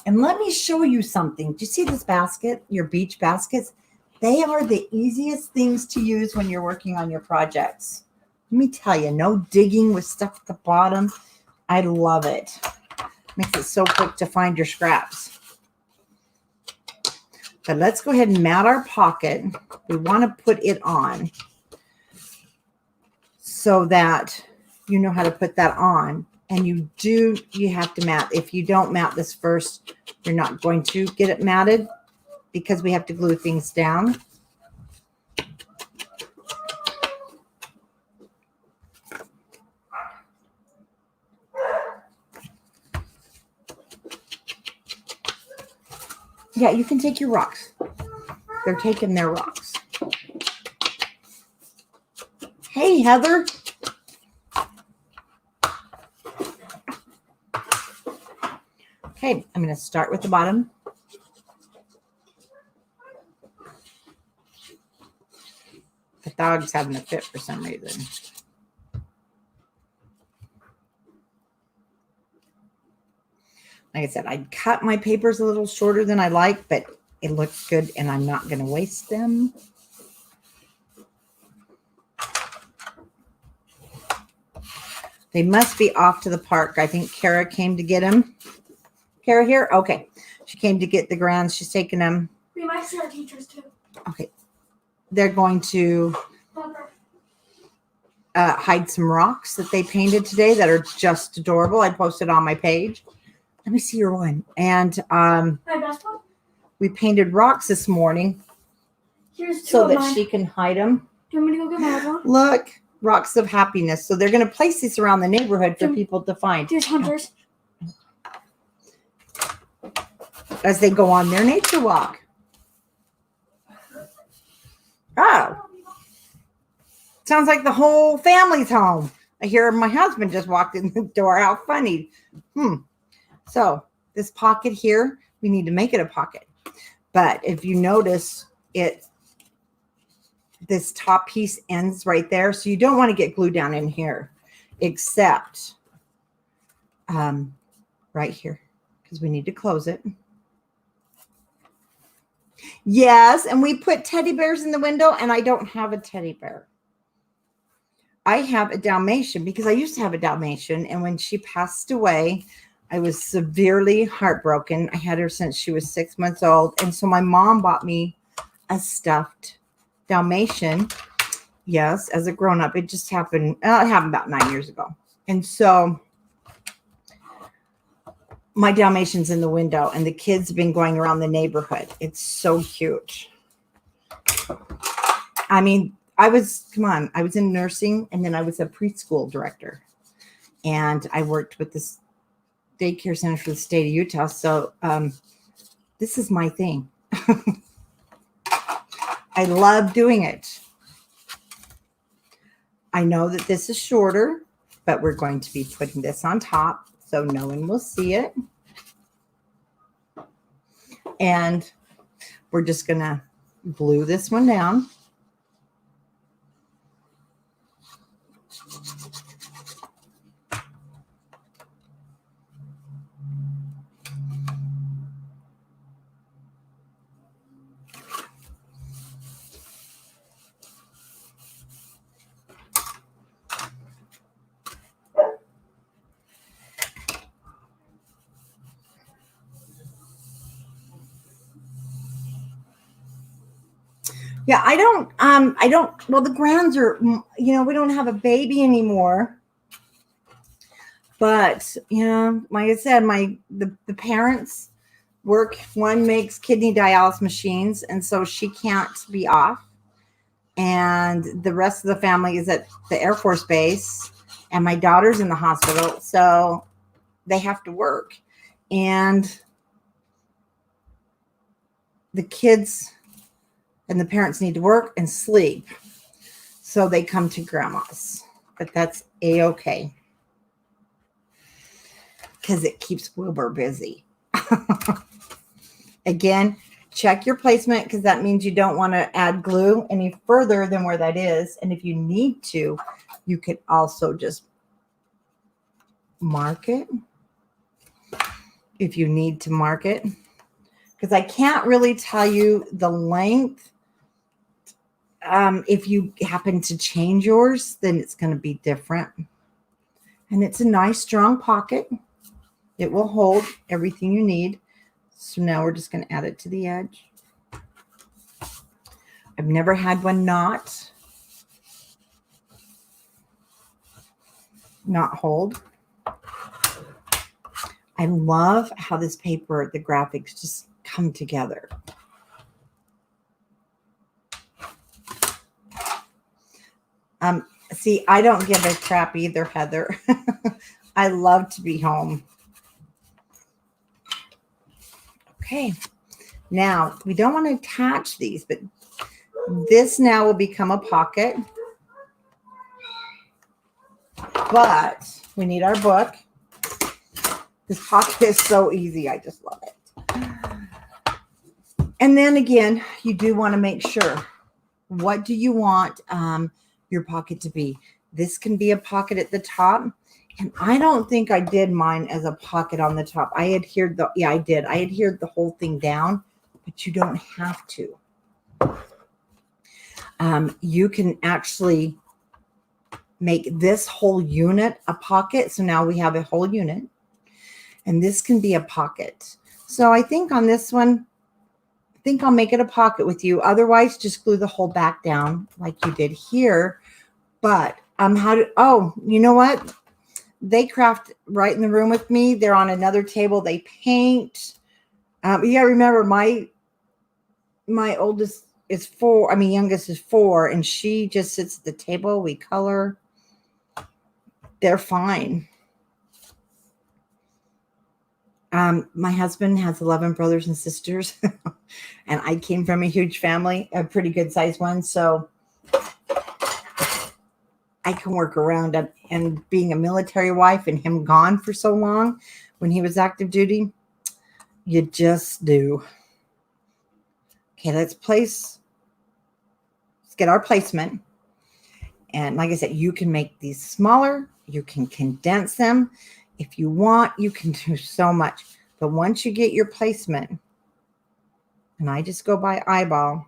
And let me show you something. Do you see this basket, your beach baskets? They are the easiest things to use when you're working on your projects. Let me tell you, no digging with stuff at the bottom. I love it. Makes it so quick to find your scraps. But let's go ahead and mat our pocket. We want to put it on so that you know how to put that on. And you have to mat. If you don't mat this first, you're not going to get it matted because we have to glue things down. Yeah, you can take your rocks. They're taking their rocks. Hey, Heather. Okay, I'm going to start with the bottom. The dog's having a fit for some reason. Like I said, I cut my papers a little shorter than I like, but it looks good and I'm not going to waste them. They must be off to the park. I think Kara came to get them Kara here? Okay. She came to get the grounds. She's taking them. We might see our teachers too. Okay. They're going to hide some rocks that they painted today that are just adorable. I posted on my page. Let me see your one. And My best one? we painted rocks this morning. Here's two so of that mine. she can hide them. Do you want me to go get my other one? Look, rocks of happiness. So they're going to place these around the neighborhood for people to find. Here's Hunter's. As they go on their nature walk. Oh. Sounds like the whole family's home. I hear my husband just walked in the door. How funny. So this pocket here, we need to make it a pocket. But if you notice, this top piece ends right there. So you don't want to get glue down in here, except right here, because we need to close it. Yes, and we put teddy bears in the window, and I don't have a teddy bear. I have a Dalmatian because I used to have a Dalmatian, and when she passed away, I was severely heartbroken. I had her since she was 6 months old, and so my mom bought me a stuffed Dalmatian. Yes, as a grown-up. It just happened. It happened about 9 years ago, and so my Dalmatian's in the window, and the kids have been going around the neighborhood. It's so cute. I mean, I was in nursing, and then I was a preschool director, and I worked with this daycare center for the state of Utah. So this is my thing. I love doing it. I know that this is shorter, but we're going to be putting this on top so no one will see it. And we're just going to glue this one down. Yeah, well, the grounds are, we don't have a baby anymore. But, like I said, the parents work. One makes kidney dialysis machines, and so she can't be off. And the rest of the family is at the Air Force Base, and my daughter's in the hospital, so they have to work. And the kids and the parents need to work and sleep. So they come to grandma's. But that's A-okay. Because it keeps Wilbur busy. Again, check your placement, because that means you don't want to add glue any further than where that is. And if you need to, you could also just mark it. If you need to mark it. Because I can't really tell you the length. If you happen to change yours, then it's going to be different. And it's a nice, strong pocket. It will hold everything you need. So now we're just going to add it to the edge. I've never had one not hold. I love how this paper, the graphics just come together. See, I don't give a crap either, Heather. I love to be home. Okay. Now, we don't want to attach these, but this now will become a pocket. But we need our book. This pocket is so easy. I just love it. And then again, you do want to make sure, what do you want your pocket to be? This can be a pocket at the top. And I don't think I did mine as a pocket on the top. I adhered I did. I adhered the whole thing down, but you don't have to. You can actually make this whole unit a pocket. So now we have a whole unit. And this can be a pocket. So I think on this one, I think I'll make it a pocket with you. Otherwise, just glue the whole back down like you did here. But you know what? They craft right in the room with me. They're on another table. They paint. You gotta remember, my oldest is 4. I mean, youngest is 4, and she just sits at the table. We color. They're fine. My husband has 11 brothers and sisters, and I came from a huge family, a pretty good sized one. So I can work around it. And being a military wife and him gone for so long when he was active duty, you just do. Okay, let's get our placement. And like I said, you can make these smaller. You can condense them. If you want, you can do so much. But once you get your placement, and I just go by eyeball,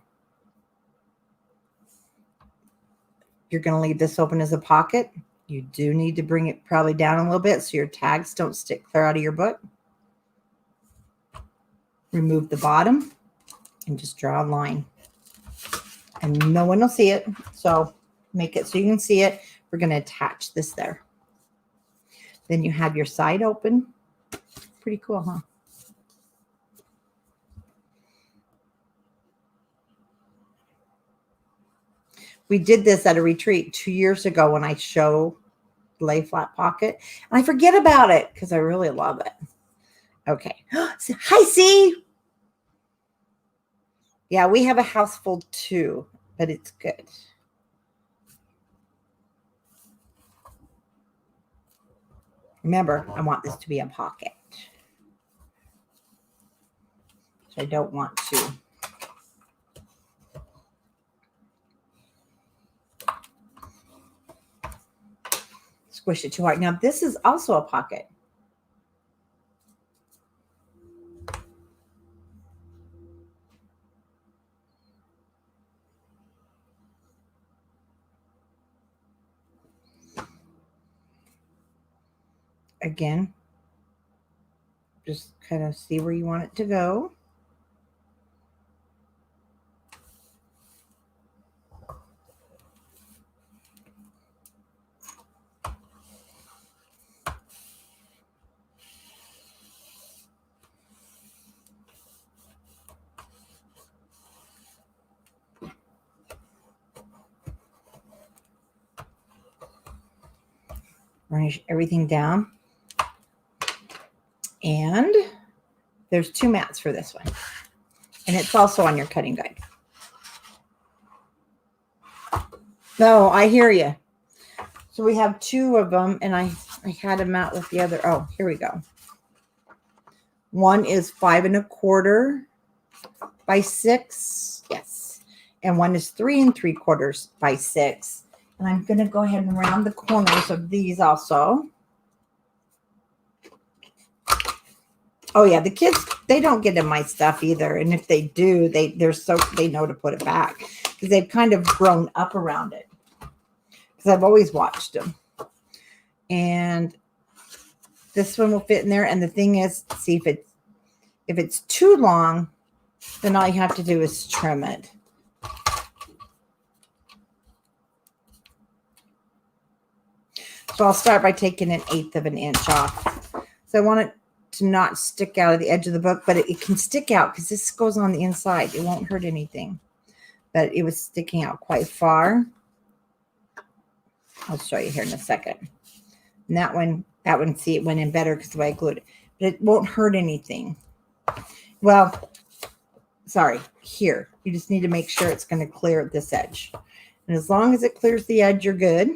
you're going to leave this open as a pocket. You do need to bring it probably down a little bit so your tags don't stick clear out of your book. Remove the bottom and just draw a line. And no one will see it. So make it so you can see it. We're going to attach this there. Then you have your side open. Pretty cool, huh? We did this at a retreat 2 years ago when I show Layflat Pocket. And I forget about it because I really love it. Okay. Hi, C. Yeah, we have a house full too, but it's good. Remember, I want this to be a pocket. So I don't want to. Squish it too hard. Now, this is also a pocket. Again, just kind of see where you want it to go. Burnish everything down. And there's 2 mats for this one. And it's also on your cutting guide. No, I hear you. So we have 2 of them, and I had them out with the other. Oh, here we go. One is 5 1/4 by 6. Yes. And one is 3 3/4 by 6. And I'm going to go ahead and round the corners of these also. Oh yeah, the kids, they don't get in my stuff either. And if they do, they know to put it back because they've kind of grown up around it. Because I've always watched them. And this one will fit in there. And the thing is, see if it's too long, then all you have to do is trim it. So I'll start by taking 1/8 of an inch off. So I want it to not stick out of the edge of the book, but it can stick out because this goes on the inside. It won't hurt anything. But it was sticking out quite far. I'll show you here in a second. And that one, see, it went in better because the way I glued it. But it won't hurt anything. Well, sorry, here. You just need to make sure it's going to clear this edge. And as long as it clears the edge, you're good.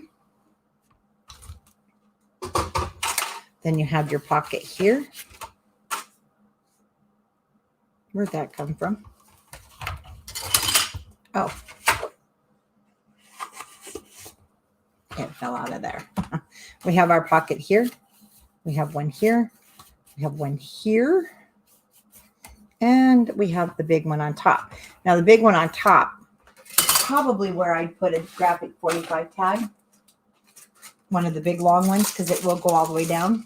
Then you have your pocket here. Where'd that come from? Oh. It fell out of there. We have our pocket here. We have one here. We have one here. And we have the big one on top. Now, the big one on top is probably where I'd put a graphic 45 tag. One of the big long ones, because it will go all the way down.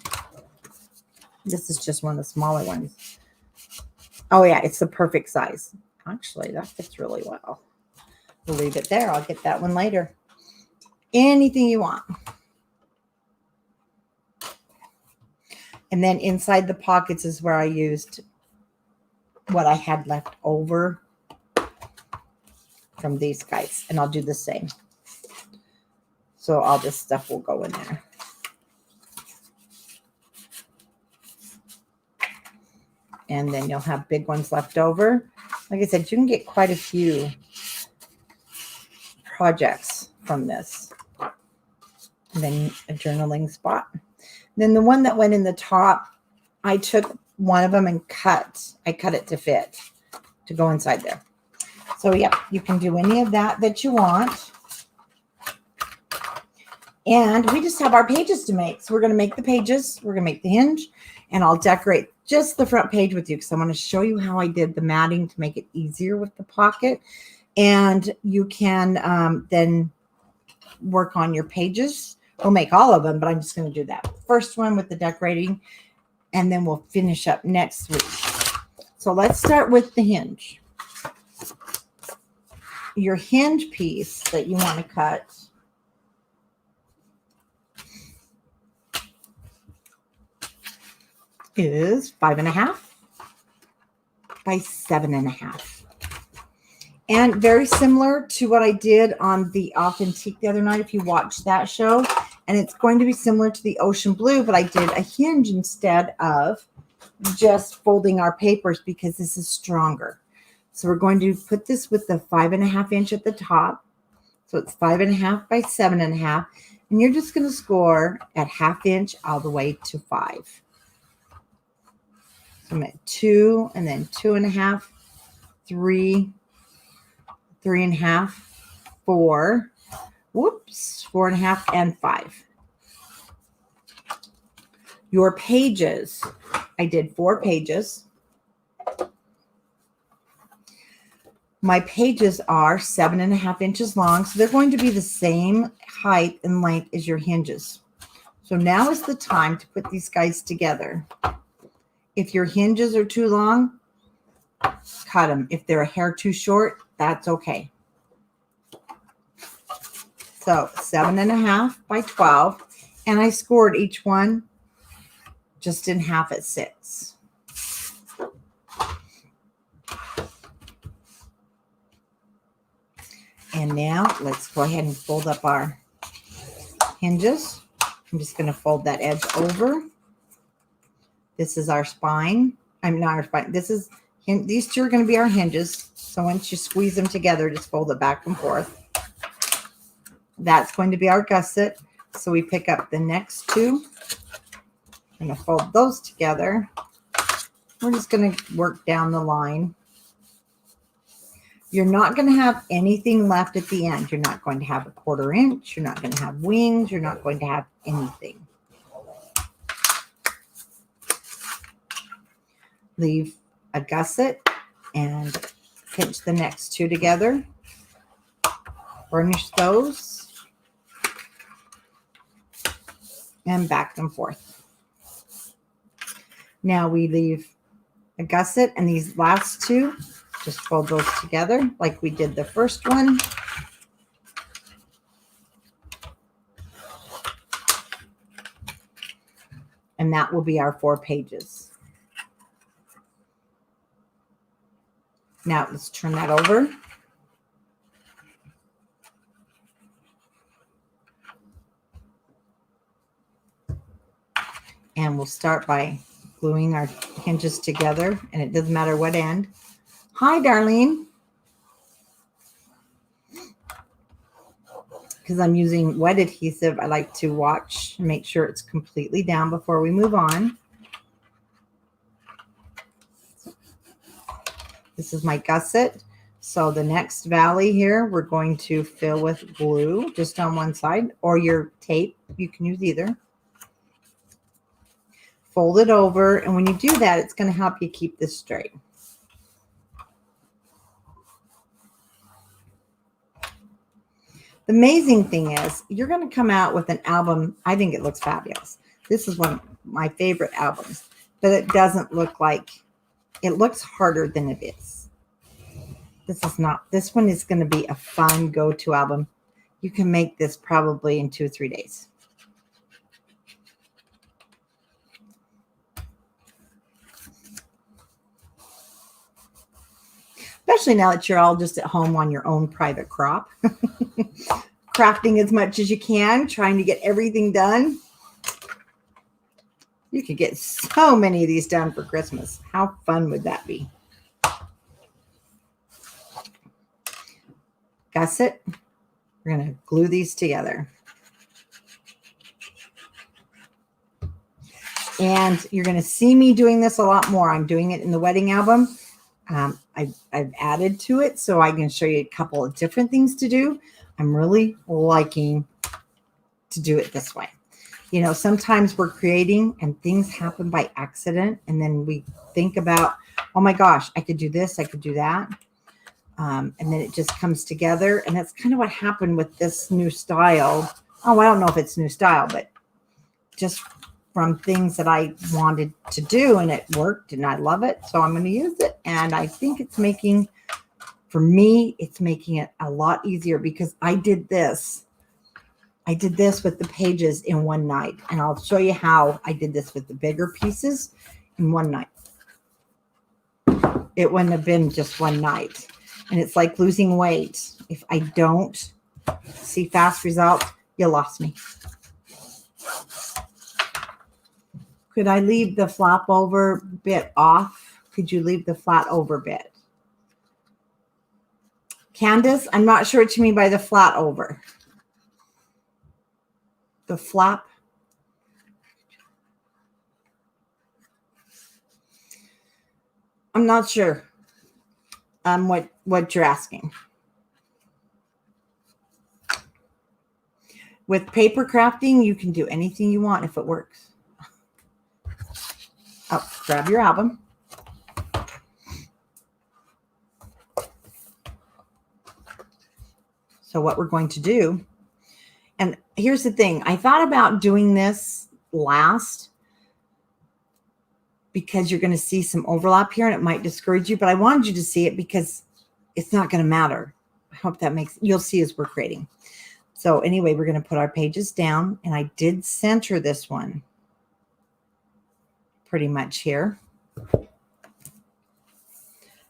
This is just one of the smaller ones. Oh yeah, it's the perfect size. Actually, that fits really well. We'll leave it there. I'll get that one later. Anything you want. And then inside the pockets is where I used what I had left over from these guys. And I'll do the same. So all this stuff will go in there. And then you'll have big ones left over. Like I said, you can get quite a few projects from this. And then a journaling spot. Then the one that went in the top, I took one of them and I cut it to fit, to go inside there. So yeah, you can do any of that you want. And we just have our pages to make. So we're going to make the pages. We're going to make the hinge. And I'll decorate just the front page with you because I want to show you how I did the matting to make it easier with the pocket. And you can then work on your pages. We'll make all of them, but I'm just going to do that first one with the decorating. And then we'll finish up next week. So let's start with the hinge. Your hinge piece that you want to cut is 5.5 by 7.5. And very similar to what I did on the Authentique the other night, if you watched that show. And it's going to be similar to the ocean blue, but I did a hinge instead of just folding our papers because this is stronger. So we're going to put this with the 5.5 inch at the top. So it's 5.5 by 7.5. And you're just going to score at 1/2 inch all the way to 5. So I'm at 2 and then 2.5, 3, 3.5, 4, whoops, 4.5 and 5. Your pages, I did 4 pages. My pages are 7.5 inches long, so they're going to be the same height and length as your hinges. So now is the time to put these guys together. If your hinges are too long, cut them. If they're a hair too short, that's okay. So 7.5 by 12, and I scored each one just in half at 6. And now let's go ahead and fold up our hinges. I'm just going to fold that edge over. This is our spine. I'm not our spine. These two are going to be our hinges. So once you squeeze them together, just fold it back and forth. That's going to be our gusset. So we pick up the next two. I'm going to fold those together. We're just going to work down the line. You're not going to have anything left at the end. You're not going to have a 1/4 inch. You're not going to have wings. You're not going to have anything. Leave a gusset and pinch the next two together. Burnish those. And back and forth. Now we leave a gusset, and these last two, just fold those together like we did the first one. And that will be our 4 pages. Now let's turn that over. And we'll start by gluing our hinges together, and it doesn't matter what end. Hi, Darlene. Because I'm using wet adhesive, I like to watch and make sure it's completely down before we move on. This is my gusset. So the next valley here, we're going to fill with glue just on one side, or your tape. You can use either. Fold it over, and when you do that, it's going to help you keep this straight. The amazing thing is you're going to come out with an album. I think it looks fabulous. This is one of my favorite albums. but it doesn't look like, it looks harder than it is. This is not, this one is going to be a fun go-to album. You can make this probably in 2 or 3 days. Especially now that you're all just at home on your own private crop. Crafting as much as you can, trying to get everything done. You could get so many of these done for Christmas. How fun would that be? Gusset. We're going to glue these together. And you're going to see me doing this a lot more. I'm doing it in the wedding album. I've added to it so I can show you a couple of different things to do. I'm really liking to do it this way. You know, sometimes we're creating and things happen by accident. And then we think about, oh my gosh, I could do this, I could do that. And then it just comes together. And that's kind of what happened with this new style. Oh, I don't know if it's new style, but just from things that I wanted to do, and it worked and I love it. So I'm going to use it. And I think it's making, for me, it's making it a lot easier because I did this. I did this with the pages in one night. And I'll show you how I did this with the bigger pieces in one night. It wouldn't have been just one night. And it's like losing weight. If I don't see fast results, you lost me. Could I leave the flap over bit off? Could you leave the flat over bit? Candace, I'm not sure what you mean by the flat over. The flap. I'm not sure what you're asking. With paper crafting, you can do anything you want if it works. Oh, grab your album. So what we're going to do, and here's the thing. I thought about doing this last because you're going to see some overlap here and it might discourage you, but I wanted you to see it because it's not going to matter. I hope that makes, you'll see as we're creating. So anyway, we're going to put our pages down, and I did center this one pretty much here.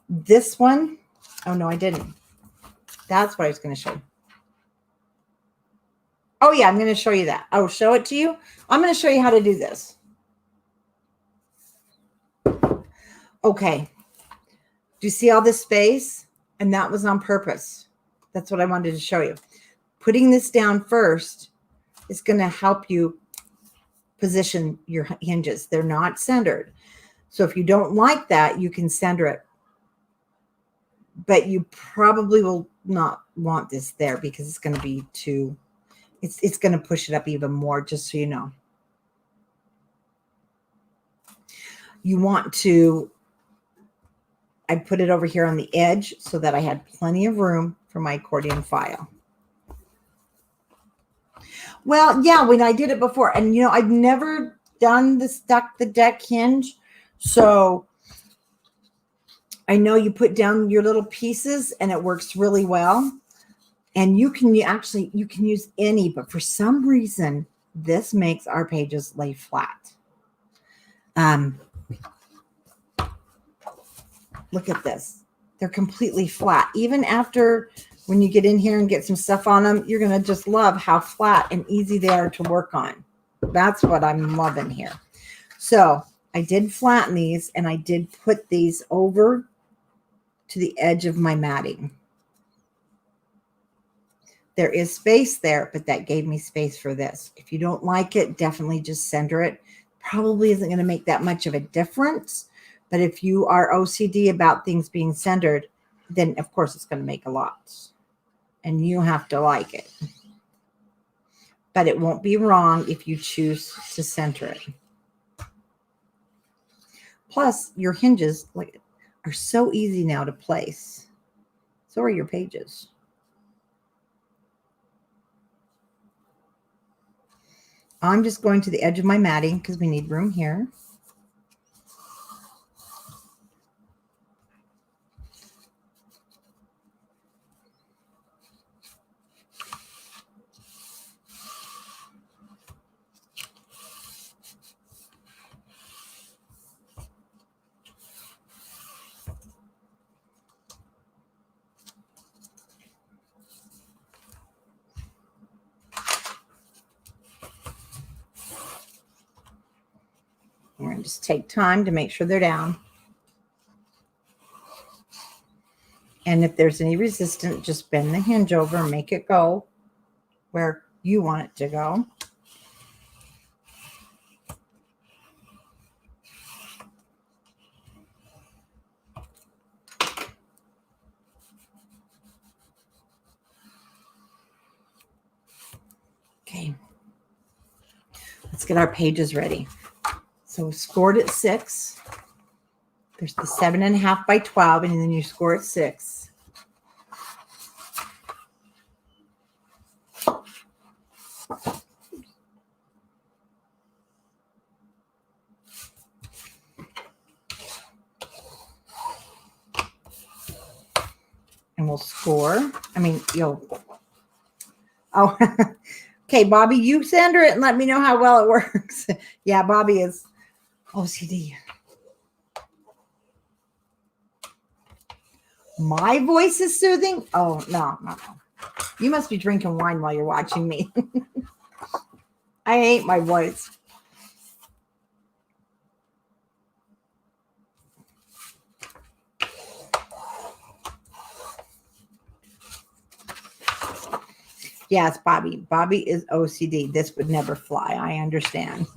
This one, oh no, I didn't. That's what I was going to show you. Oh yeah, I'm going to show you that. I'll show it to you. I'm going to show you how to do this. Okay. Do you see all this space? And that was on purpose. That's what I wanted to show you. Putting this down first is going to help you position your hinges. They're not centered. So if you don't like that, you can center it. But you probably will not want this there because it's going to be too, it's going to push it up even more, just so you know. You want to, I put it over here on the edge so that I had plenty of room for my accordion file. Well, yeah, when I did it before, and you know, I've never done the stuck the deck hinge. So I know you put down your little pieces and it works really well. And you can actually, you can use any, but for some reason, this makes our pages lay flat. Look at this. They're completely flat. Even after, when you get in here and get some stuff on them, you're going to just love how flat and easy they are to work on. That's what I'm loving here. So I did flatten these, and I did put these over to the edge of my matting. There is space there, but that gave me space for this. If you don't like it, definitely just center it. Probably isn't going to make that much of a difference. But if you are OCD about things being centered, then of course it's going to make a lot. And you have to like it. But it won't be wrong if you choose to center it. Plus, your hinges are so easy now to place. So are your pages. I'm just going to the edge of my matting because we need room here. And just take time to make sure they're down. And if there's any resistance, just bend the hinge over and make it go where you want it to go. Okay. Let's get our pages ready. So scored at 6. There's the 7.5 by 12, and then you score at 6. And we'll score. I mean, oh, okay, Bobby, you send her it and let me know how well it works. Yeah, Bobby is OCD. My voice is soothing? Oh, no. You must be drinking wine while you're watching me. I hate my voice. Yes, Bobby. Bobby is OCD. This would never fly. I understand.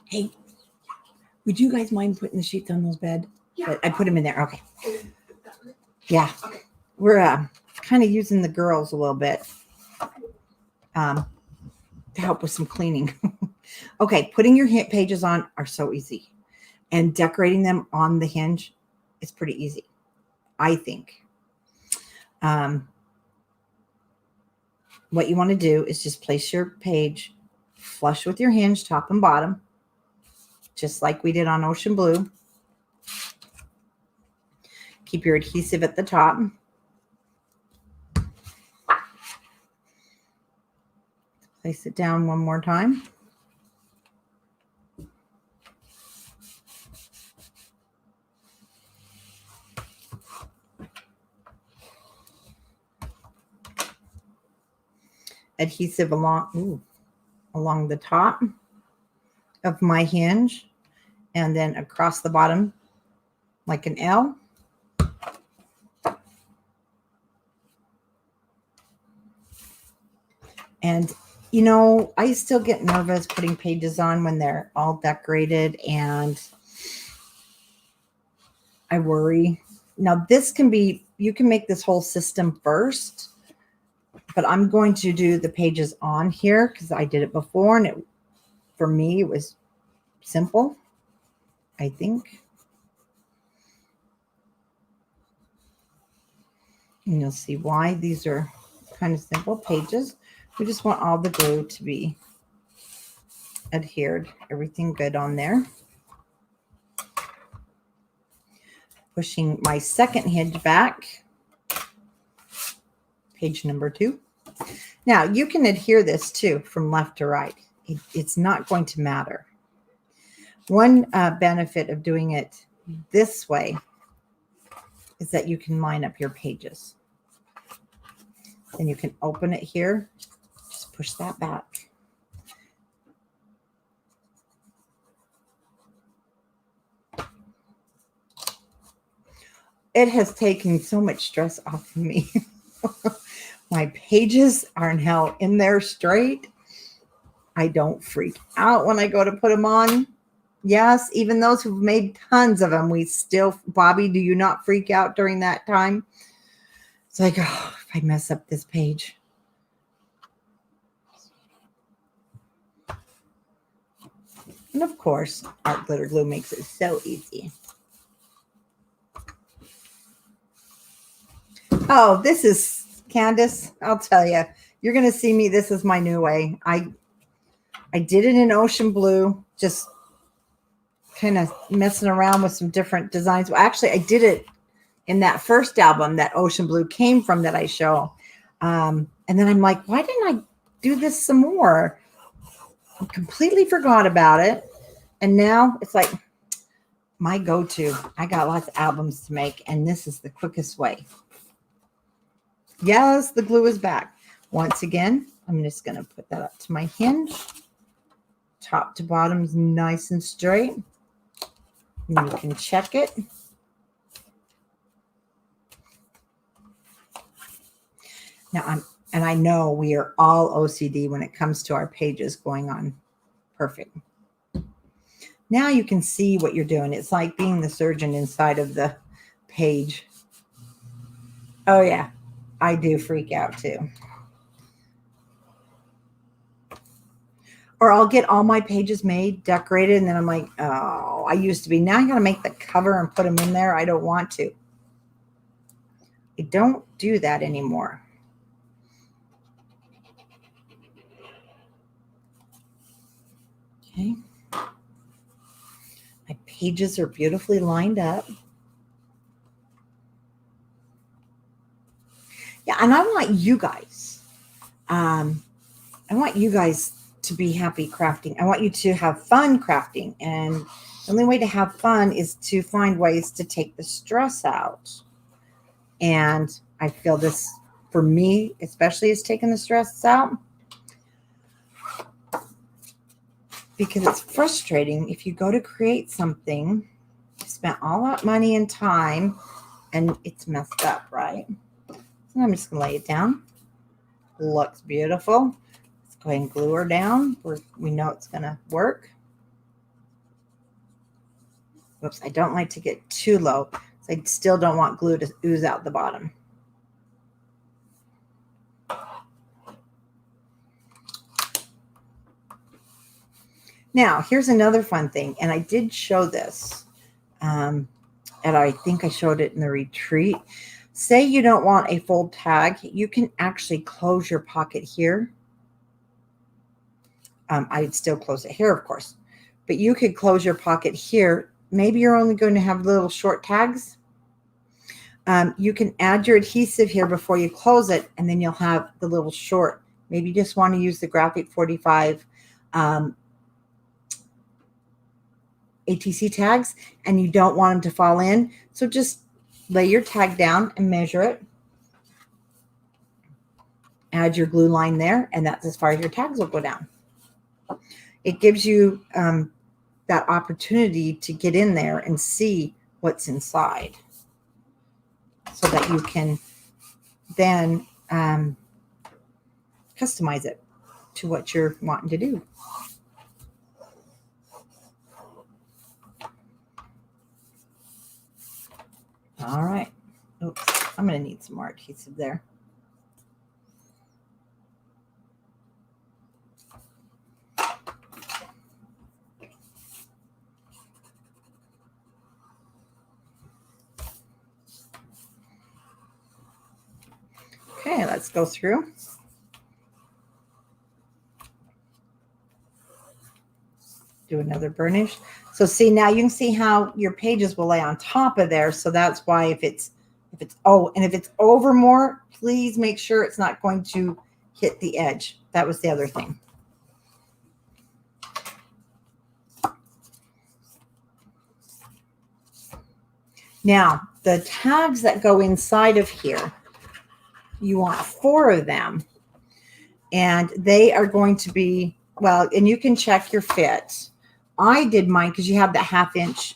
Hey, would you guys mind putting the sheets on those bed? Yeah. I put them in there. Okay. Yeah. Okay. We're kind of using the girls a little bit to help with some cleaning. Okay. Putting your pages on are so easy. And decorating them on the hinge is pretty easy, I think. What you want to do is just place your page flush with your hinge, top and bottom, just like we did on Ocean Blue. Keep your adhesive at the top. Place it down one more time. Adhesive along the top of my hinge and then across the bottom like an L. And you know, I still get nervous putting pages on when they're all decorated, and I worry. Now this can be, you can make this whole system first, but I'm going to do the pages on here because I did it before, and for me it was simple, I think. And you'll see why these are kind of simple pages. We just want all the glue to be adhered. Everything good on there. Pushing my second hinge back. Page number 2. Now you can adhere this too from left to right. It's not going to matter. One benefit of doing it this way is that you can line up your pages. Then you can open it here. Just push that back. It has taken so much stress off of me. My pages are now in there straight. I don't freak out when I go to put them on. Yes, even those who've made tons of them, we still, Bobby, do you not freak out during that time? It's like, oh, if I mess up this page. And of course, art glitter glue makes it so easy. Oh, this is, Candace, I'll tell you, you're going to see me. This is my new way. I did it in Ocean Blue, just kind of messing around with some different designs. Well, actually, I did it in that first album that Ocean Blue came from that I show. And then I'm like, why didn't I do this some more? I completely forgot about it. And now it's like my go-to. I got lots of albums to make, and this is the quickest way. Yes, the glue is back. Once again, I'm just going to put that up to my hinge. Top to bottom is nice and straight. And you can check it. Now I know we are all OCD when it comes to our pages going on perfect. Now you can see what you're doing. It's like being the surgeon inside of the page. Oh yeah, I do freak out too. Or I'll get all my pages made, decorated, and then I'm like, oh, I used to be. Now I got to make the cover and put them in there. I don't want to. I don't do that anymore. Okay. My pages are beautifully lined up. Yeah, and I want you guys. I want you guys to be happy crafting. I want you to have fun crafting. And the only way to have fun is to find ways to take the stress out. And I feel this, for me, especially, is taking the stress out. Because it's frustrating if you go to create something, you spent all that money and time, and it's messed up, right? So I'm just going to lay it down. Looks beautiful. Let's go ahead and glue her down where we know it's going to work. Whoops, I don't like to get too low. So I still don't want glue to ooze out the bottom. Now, here's another fun thing, and I did show this, and I think I showed it in the retreat. Say you don't want a fold tag, you can actually close your pocket here. I'd still close it here, of course, but you could close your pocket here. Maybe you're only going to have little short tags. You can add your adhesive here before you close it, and then you'll have the little short. Maybe you just want to use the Graphic 45 ATC tags, and you don't want them to fall in. So just lay your tag down and measure it. Add your glue line there, and that's as far as your tags will go down. It gives you that opportunity to get in there and see what's inside so that you can then customize it to what you're wanting to do. All right. Oops, I'm going to need some more adhesive there. Okay, let's go through. Do another burnish. So see, now you can see how your pages will lay on top of there. So that's why if it's over more, please make sure it's not going to hit the edge. That was the other thing. Now, the tags that go inside of here, you want 4 of them. And they are going to be, well, and you can check your fit. I did mine because you have that 1/2 inch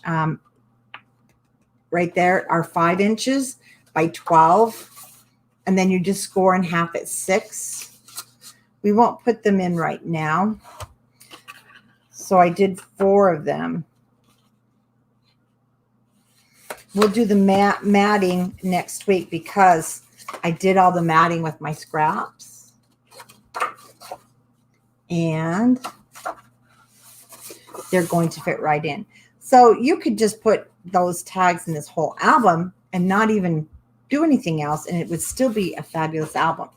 right there, are 5 inches by 12. And then you just score in half at 6. We won't put them in right now. So I did 4 of them. We'll do the matting next week because I did all the matting with my scraps. And they're going to fit right in. So you could just put those tags in this whole album and not even do anything else, and it would still be a fabulous album.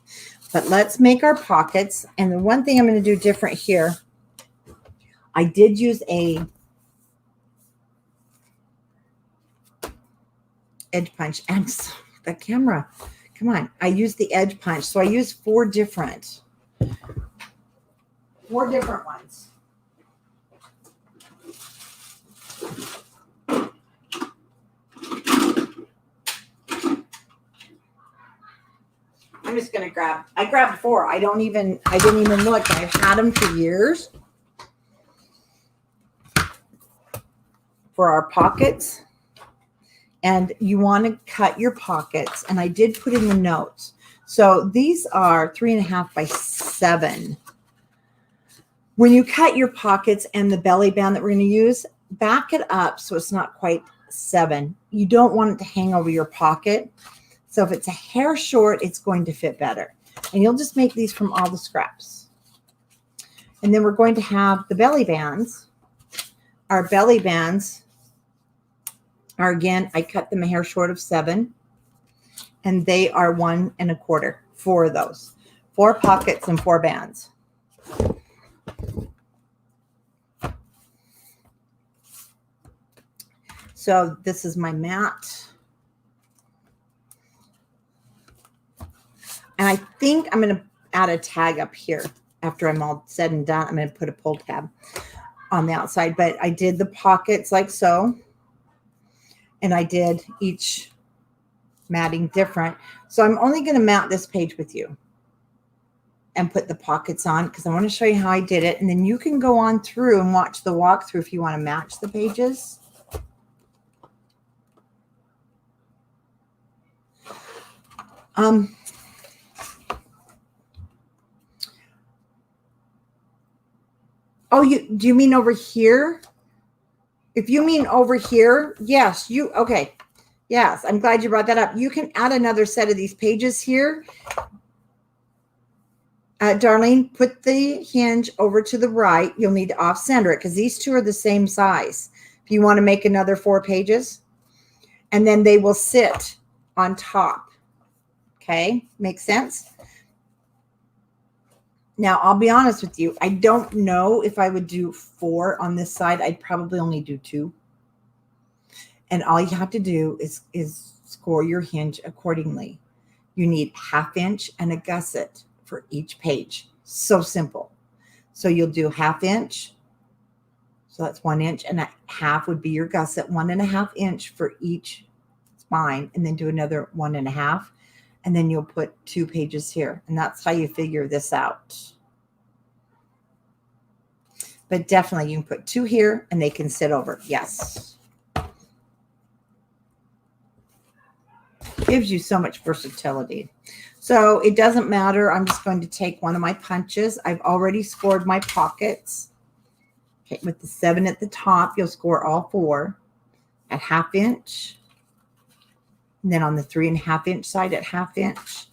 But let's make our pockets. And the one thing I'm going to do different here, I did use a edge punch. And the camera, come on, I used the edge punch. So I used 4 different ones. I'm just going to I grabbed 4. I didn't even look. I've had them for years for our pockets. And you want to cut your pockets. And I did put in the notes. So these are 3.5 by 7. When you cut your pockets and the belly band that we're going to use, back it up so it's not quite 7. You don't want it to hang over your pocket. So if it's a hair short, it's going to fit better. And you'll just make these from all the scraps. And then we're going to have the belly bands. Our belly bands are, again, I cut them a hair short of 7. And they are 1 1/4. 4 of those. 4 pockets and 4 bands. So this is my mat. And I think I'm going to add a tag up here after I'm all said and done. I'm going to put a pull tab on the outside. But I did the pockets like so. And I did each matting different. So I'm only going to mat this page with you and put the pockets on because I want to show you how I did it. And then you can go on through and watch the walkthrough if you want to match the pages. Oh, do you mean over here? If you mean over here, yes, okay. Yes, I'm glad you brought that up. You can add another set of these pages here. Darlene, put the hinge over to the right. You'll need to off center it because these two are the same size. If you want to make another 4 pages, and then they will sit on top. Okay, makes sense? Now, I'll be honest with you. I don't know if I would do 4 on this side. I'd probably only do 2. And all you have to do is score your hinge accordingly. You need 1/2 inch and a gusset for each page. So simple. So you'll do 1/2 inch. So that's 1 inch, and 1/2 would be your gusset, 1 1/2 inch for each spine, and then do another 1 1/2. And then you'll put 2 pages here. And that's how you figure this out. But definitely you can put 2 here and they can sit over. Yes. Gives you so much versatility. So it doesn't matter. I'm just going to take one of my punches. I've already scored my pockets. Okay, with the 7 at the top, you'll score all 4 at 1/2 inch. And then on the 3 1/2 inch side at 1/2 inch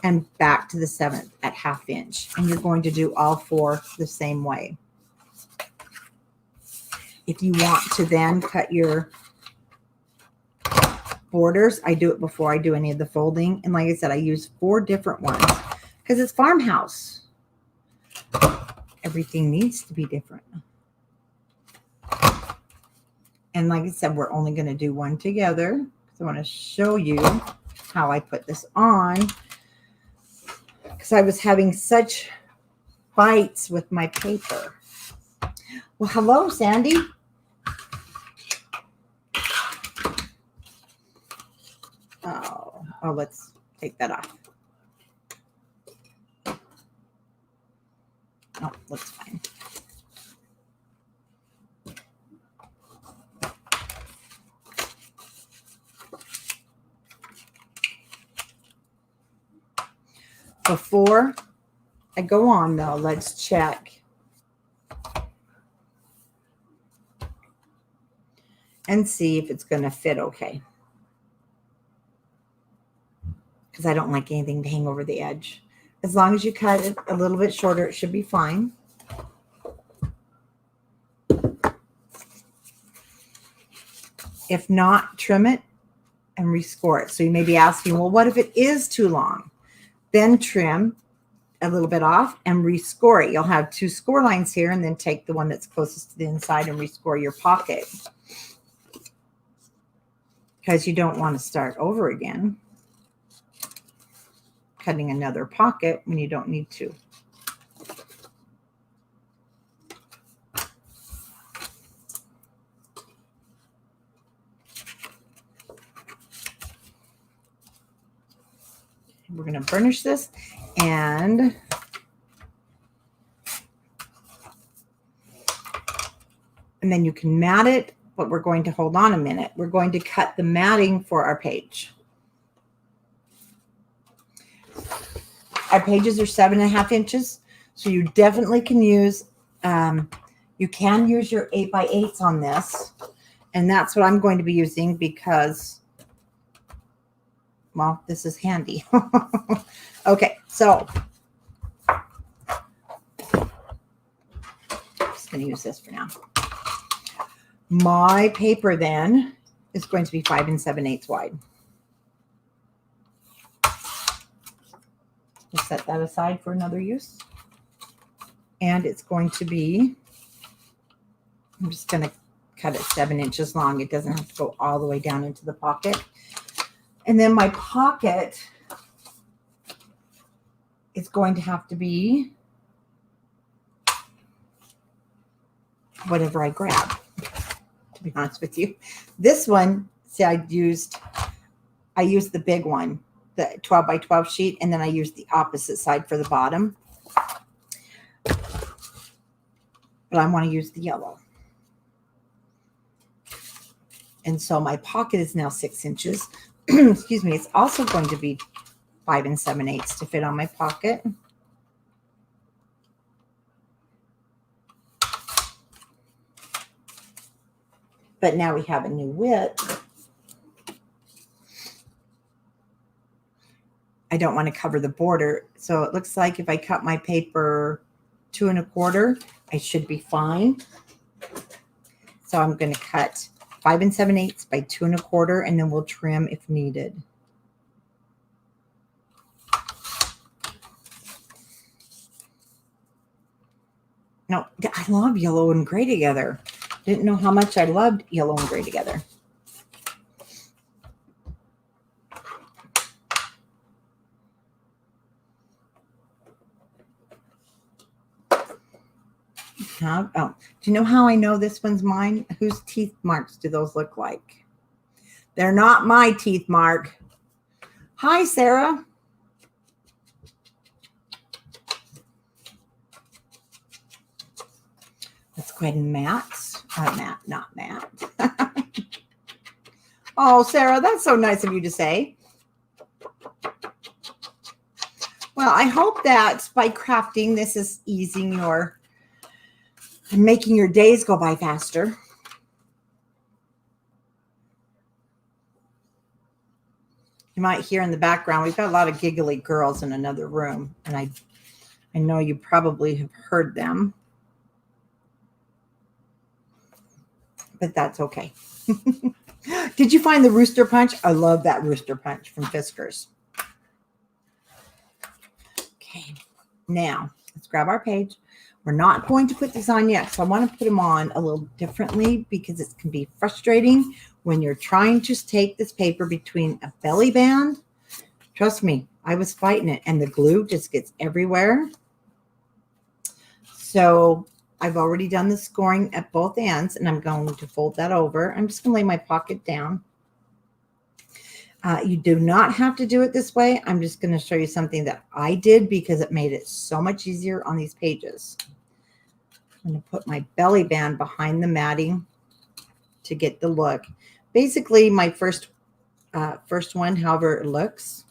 and back to the 7th at 1/2 inch. And you're going to do all 4 the same way. If you want to then cut your borders, I do it before I do any of the folding. And like I said, I use 4 different ones because it's farmhouse. Everything needs to be different. And like I said, we're only going to do one together. I want to show you how I put this on because I was having such bites with my paper. Well, hello, Sandy. Oh, let's take that off. Oh, looks fine. Before I go on, though, let's check and see if it's going to fit okay. Because I don't like anything to hang over the edge. As long as you cut it a little bit shorter, it should be fine. If not, trim it and rescore it. So you may be asking, well, what if it is too long? Then trim a little bit off and rescore it. You'll have 2 score lines here, and then take the one that's closest to the inside and rescore your pocket. Because you don't want to start over again, cutting another pocket when you don't need to. We're going to burnish this, and then you can mat it, but we're going to hold on a minute. We're going to cut the matting for our page. Our pages are 7.5 inches, so you definitely can use, you can use your 8x8s on this, and that's what I'm going to be using because, well, this is handy. Okay, so I'm just going to use this for now. My paper then is going to be 5 7/8 wide. We'll set that aside for another use. And it's going to be, I'm just going to cut it 7 inches long. It doesn't have to go all the way down into the pocket. And then my pocket is going to have to be whatever I grab, to be honest with you. This one, see, I used the big one, the 12 by 12 sheet, and then I used the opposite side for the bottom. But I want to use the yellow. And so my pocket is now 6 inches. Excuse me. It's also going to be 5 7/8 to fit on my pocket. But now we have a new width. I don't want to cover the border. So it looks like if I cut my paper 2 1/4, I should be fine. So I'm going to cut 5 7/8 by 2 1/4, and then we'll trim if needed. No, I love yellow and gray together. Didn't know how much I loved yellow and gray together. Oh, do you know how I know this one's mine? Whose teeth marks do those look like? They're not my teeth mark. Hi, Sarah. Let's go ahead and mat. Not mat. Oh, Sarah, that's so nice of you to say. Well, I hope that by crafting, this is easing your and making your days go by faster. You might hear in the background, we've got a lot of giggly girls in another room, and I know you probably have heard them, but that's okay. Did you find the rooster punch? I love that rooster punch from Fiskars. Okay, now let's grab our page. We're not going to put these on yet, so I want to put them on a little differently because it can be frustrating when you're trying to just take this paper between a belly band. Trust me, I was fighting it, and the glue just gets everywhere. So I've already done the scoring at both ends, and I'm going to fold that over. I'm just going to lay my pocket down. You do not have to do it this way. I'm just going to show you something that I did because it made it so much easier on these pages. I'm going to put my belly band behind the matting to get the look. Basically, my first one, however it looks,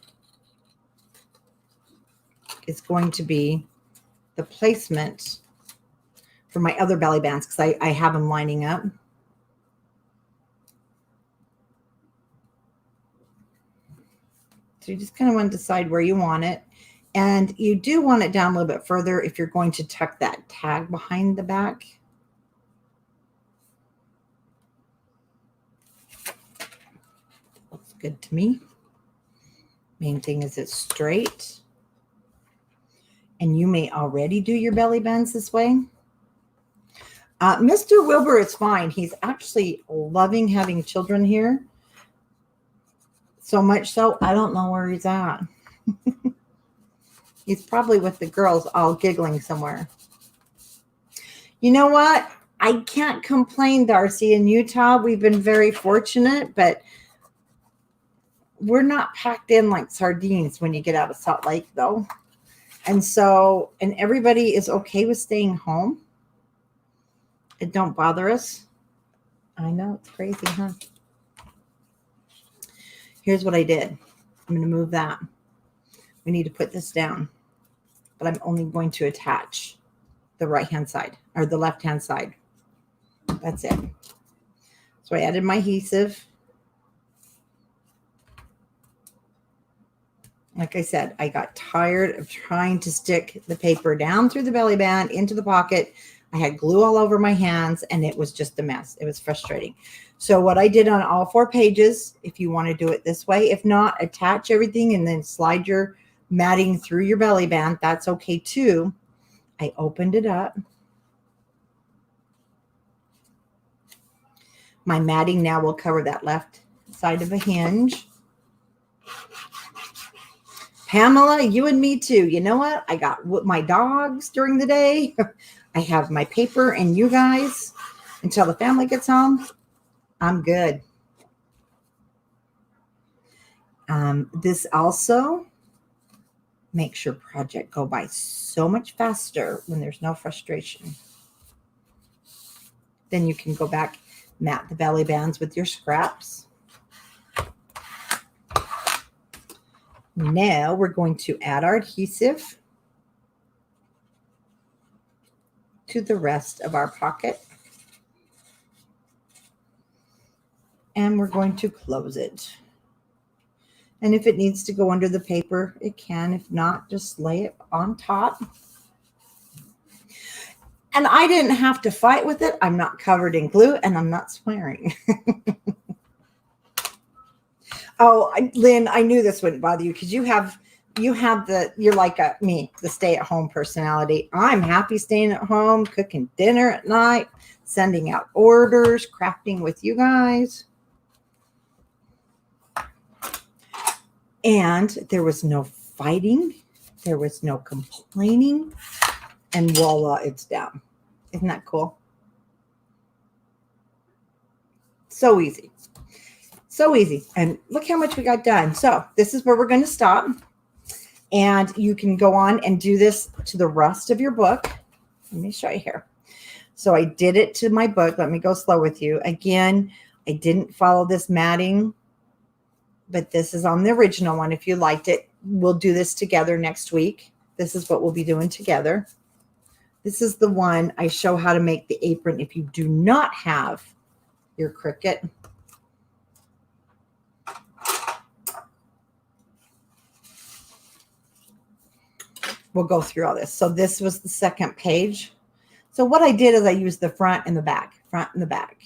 is going to be the placement for my other belly bands because I have them lining up. So you just kind of want to decide where you want it. And you do want it down a little bit further if you're going to tuck that tag behind the back. Looks good to me. Main thing is it's straight. And you may already do your belly bands this way. Mr. Wilbur is fine. He's actually loving having children here. So much so, I don't know where he's at. He's probably with the girls all giggling somewhere. You know what? I can't complain, Darcy. In Utah, we've been very fortunate, but we're not packed in like sardines when you get out of Salt Lake, though. And so, and everybody is okay with staying home. It don't bother us. I know, it's crazy, huh? Here's what I did. I'm going to move that. We need to put this down, but I'm only going to attach the right-hand side or the left-hand side. That's it. So I added my adhesive. Like I said, I got tired of trying to stick the paper down through the belly band into the pocket. I had glue all over my hands and it was just a mess. It was frustrating. So what I did on all 4 pages, if you want to do it this way, if not, attach everything and then slide your matting through your belly band. That's okay too. I opened it up. My matting now will cover that left side of a hinge. Pamela, you and me too. You know what? I got my dogs during the day. I have my paper and you guys until the family gets home. I'm good. This also makes your project go by so much faster when there's no frustration. Then you can go back, mat the belly bands with your scraps. Now we're going to add our adhesive to the rest of our pocket. And we're going to close it. And if it needs to go under the paper, it can. If not, just lay it on top. And I didn't have to fight with it. I'm not covered in glue and I'm not swearing. Oh, Lynn, I knew this wouldn't bother you because you're like me, the stay-at-home personality. I'm happy staying at home, cooking dinner at night, sending out orders, crafting with you guys. And there was no fighting. There was no complaining. And voila, it's down. Isn't that cool? So easy. So easy. And look how much we got done. So this is where we're going to stop. And you can go on and do this to the rest of your book. Let me show you here. So I did it to my book. Let me go slow with you. Again, I didn't follow this matting, but this is on the original one. If you liked it, we'll do this together next week. This is what we'll be doing together. This is the one I show how to make the apron if you do not have your Cricut. We'll go through all this. So this was the second page. So what I did is I used the front and the back, front and the back.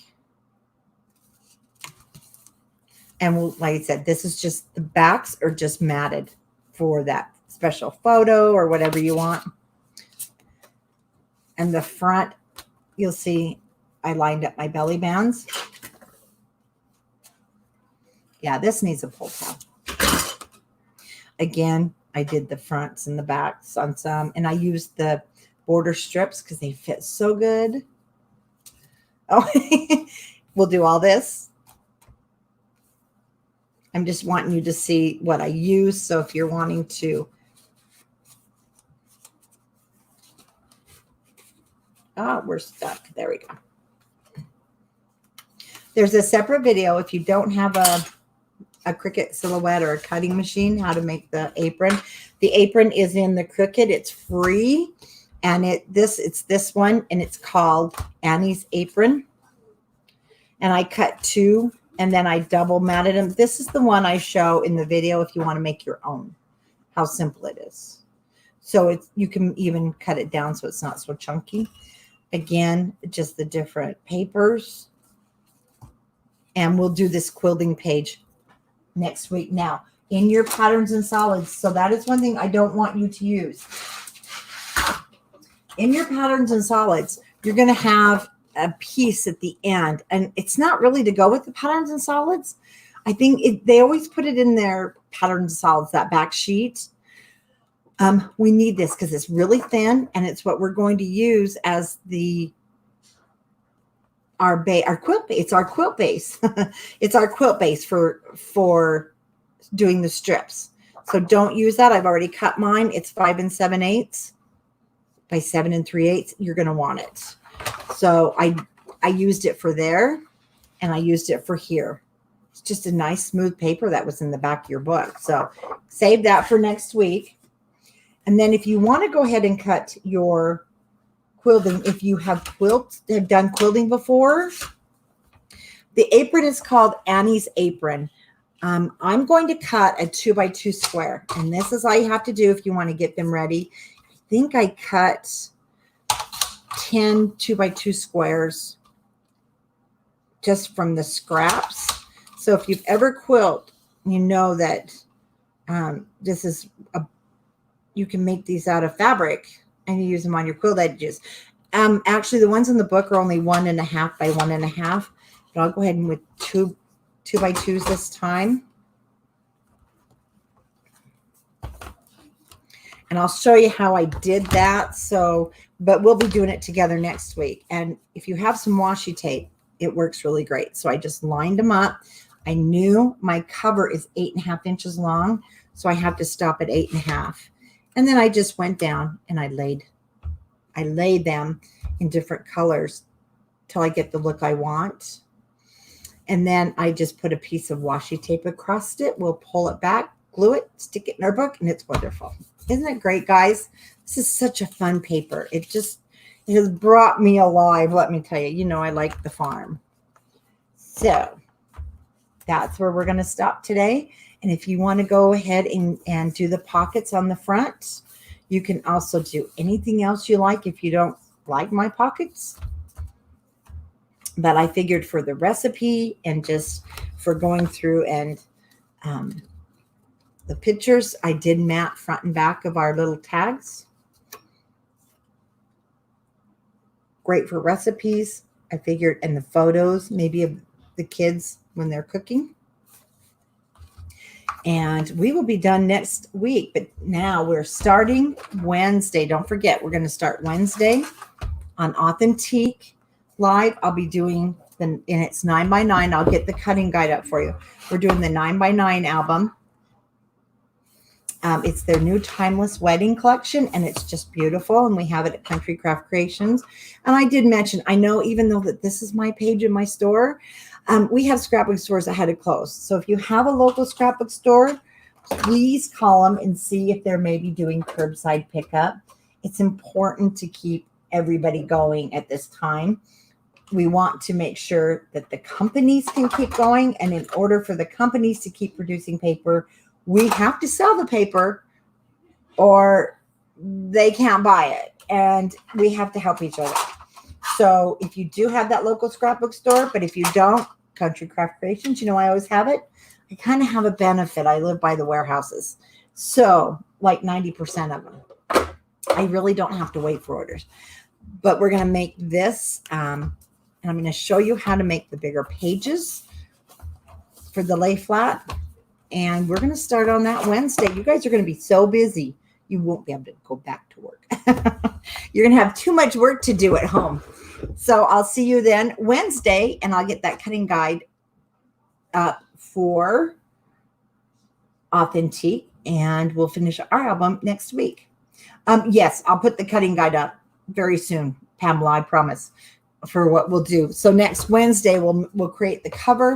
And like I said, this is just the backs are just matted for that special photo or whatever you want. And the front, you'll see I lined up my belly bands. Yeah, this needs a pull tab. Again, I did the fronts and the backs on some, and I used the border strips because they fit so good. Oh, we'll do all this. I'm just wanting you to see what I use. So if you're wanting to, we're stuck. There we go. There's a separate video if you don't have a Cricut Silhouette or a cutting machine, how to make the apron. The apron is in the Cricut. It's free. And it's this one, and it's called Annie's Apron. And I cut 2, and then I double matted them. This is the one I show in the video if you want to make your own, how simple it is. So you can even cut it down so it's not so chunky. Again, just the different papers. And we'll do this quilting page next week. Now, in your patterns and solids, so that is one thing I don't want you to use. In your patterns and solids, you're going to have a piece at the end, and it's not really to go with the patterns and solids. I think they always put it in their patterns and solids, that back sheet. We need this because it's really thin, and it's what we're going to use as our quilt base. It's our quilt base. It's our quilt base for doing the strips. So don't use that. I've already cut mine. It's 5 7/8 by 7 3/8. You're going to want it. So I used it for there, and I used it for here. It's just a nice smooth paper that was in the back of your book. So save that for next week. And then if you want to go ahead and cut your quilting, if you have done quilting before, the apron is called Annie's Apron. I'm going to cut a 2x2 square, and this is all you have to do if you want to get them ready. I think I cut 10 2x2 squares just from the scraps. So if you've ever quilt, you know that this is you can make these out of fabric and you use them on your quilt edges. Actually, the ones in the book are only 1.5 by 1.5, but I'll go ahead and with 2x2s this time. And I'll show you how I did that. So, but we'll be doing it together next week. And if you have some washi tape, it works really great. So I just lined them up. I knew my cover is 8.5 inches long, so I have to stop at 8.5. And then I just went down and I laid them in different colors till I get the look I want. And then I just put a piece of washi tape across it. We'll pull it back, glue it, stick it in our book, and it's wonderful. Isn't it great, guys? This is such a fun paper. It has brought me alive, let me tell you. You know I like the farm. So that's where we're going to stop today. And if you want to go ahead and do the pockets on the front, you can also do anything else you like if you don't like my pockets. But I figured for the recipe and just for going through and the pictures, I did mat front and back of our little tags. Great for recipes, I figured, and the photos, maybe of the kids when they're cooking. And we will be done next week. But now we're starting Wednesday. Don't forget, we're going to start Wednesday on Authentique Live. I'll be doing, and it's 9x9. I'll get the cutting guide up for you. We're doing the 9x9 album. It's their new Timeless Wedding collection, and it's just beautiful. And we have it at Country Craft Creations. And I did mention, I know even though that this is my page in my store, we have scrapbook stores that had to close. So if you have a local scrapbook store, please call them and see if they're maybe doing curbside pickup. It's important to keep everybody going at this time. We want to make sure that the companies can keep going. And in order for the companies to keep producing paper, we have to sell the paper or they can't buy it. And we have to help each other. So if you do have that local scrapbook store, but if you don't, Country Craft Creations, you know I always have it. I kind of have a benefit. I live by the warehouses. So like 90% of them. I really don't have to wait for orders. But we're going to make this, and I'm going to show you how to make the bigger pages for the lay flat. And we're going to start on that Wednesday. You guys are going to be so busy, you won't be able to go back to work. You're going to have too much work to do at home. So I'll see you then Wednesday, and I'll get that cutting guide up for Authentique, and we'll finish our album next week. Yes, I'll put the cutting guide up very soon, Pamela, I promise, for what we'll do. So next Wednesday, we'll create the cover,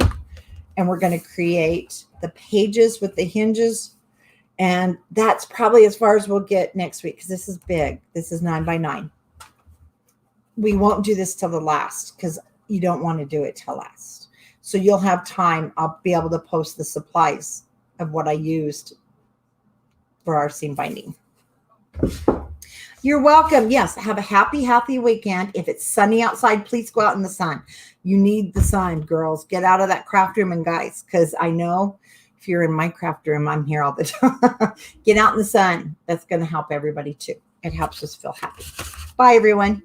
and we're going to create the pages with the hinges. And that's probably as far as we'll get next week, because this is big. This is 9x9. We won't do this till the last because you don't want to do it till last. So you'll have time. I'll be able to post the supplies of what I used for our seam binding. You're welcome. Yes, have a happy weekend. If it's sunny outside, please go out in the sun. You need the sun, girls. Get out of that craft room, and guys, because I know if you're in my craft room, I'm here all the time. Get out in the sun. That's going to help everybody too. It helps us feel happy. Bye, everyone.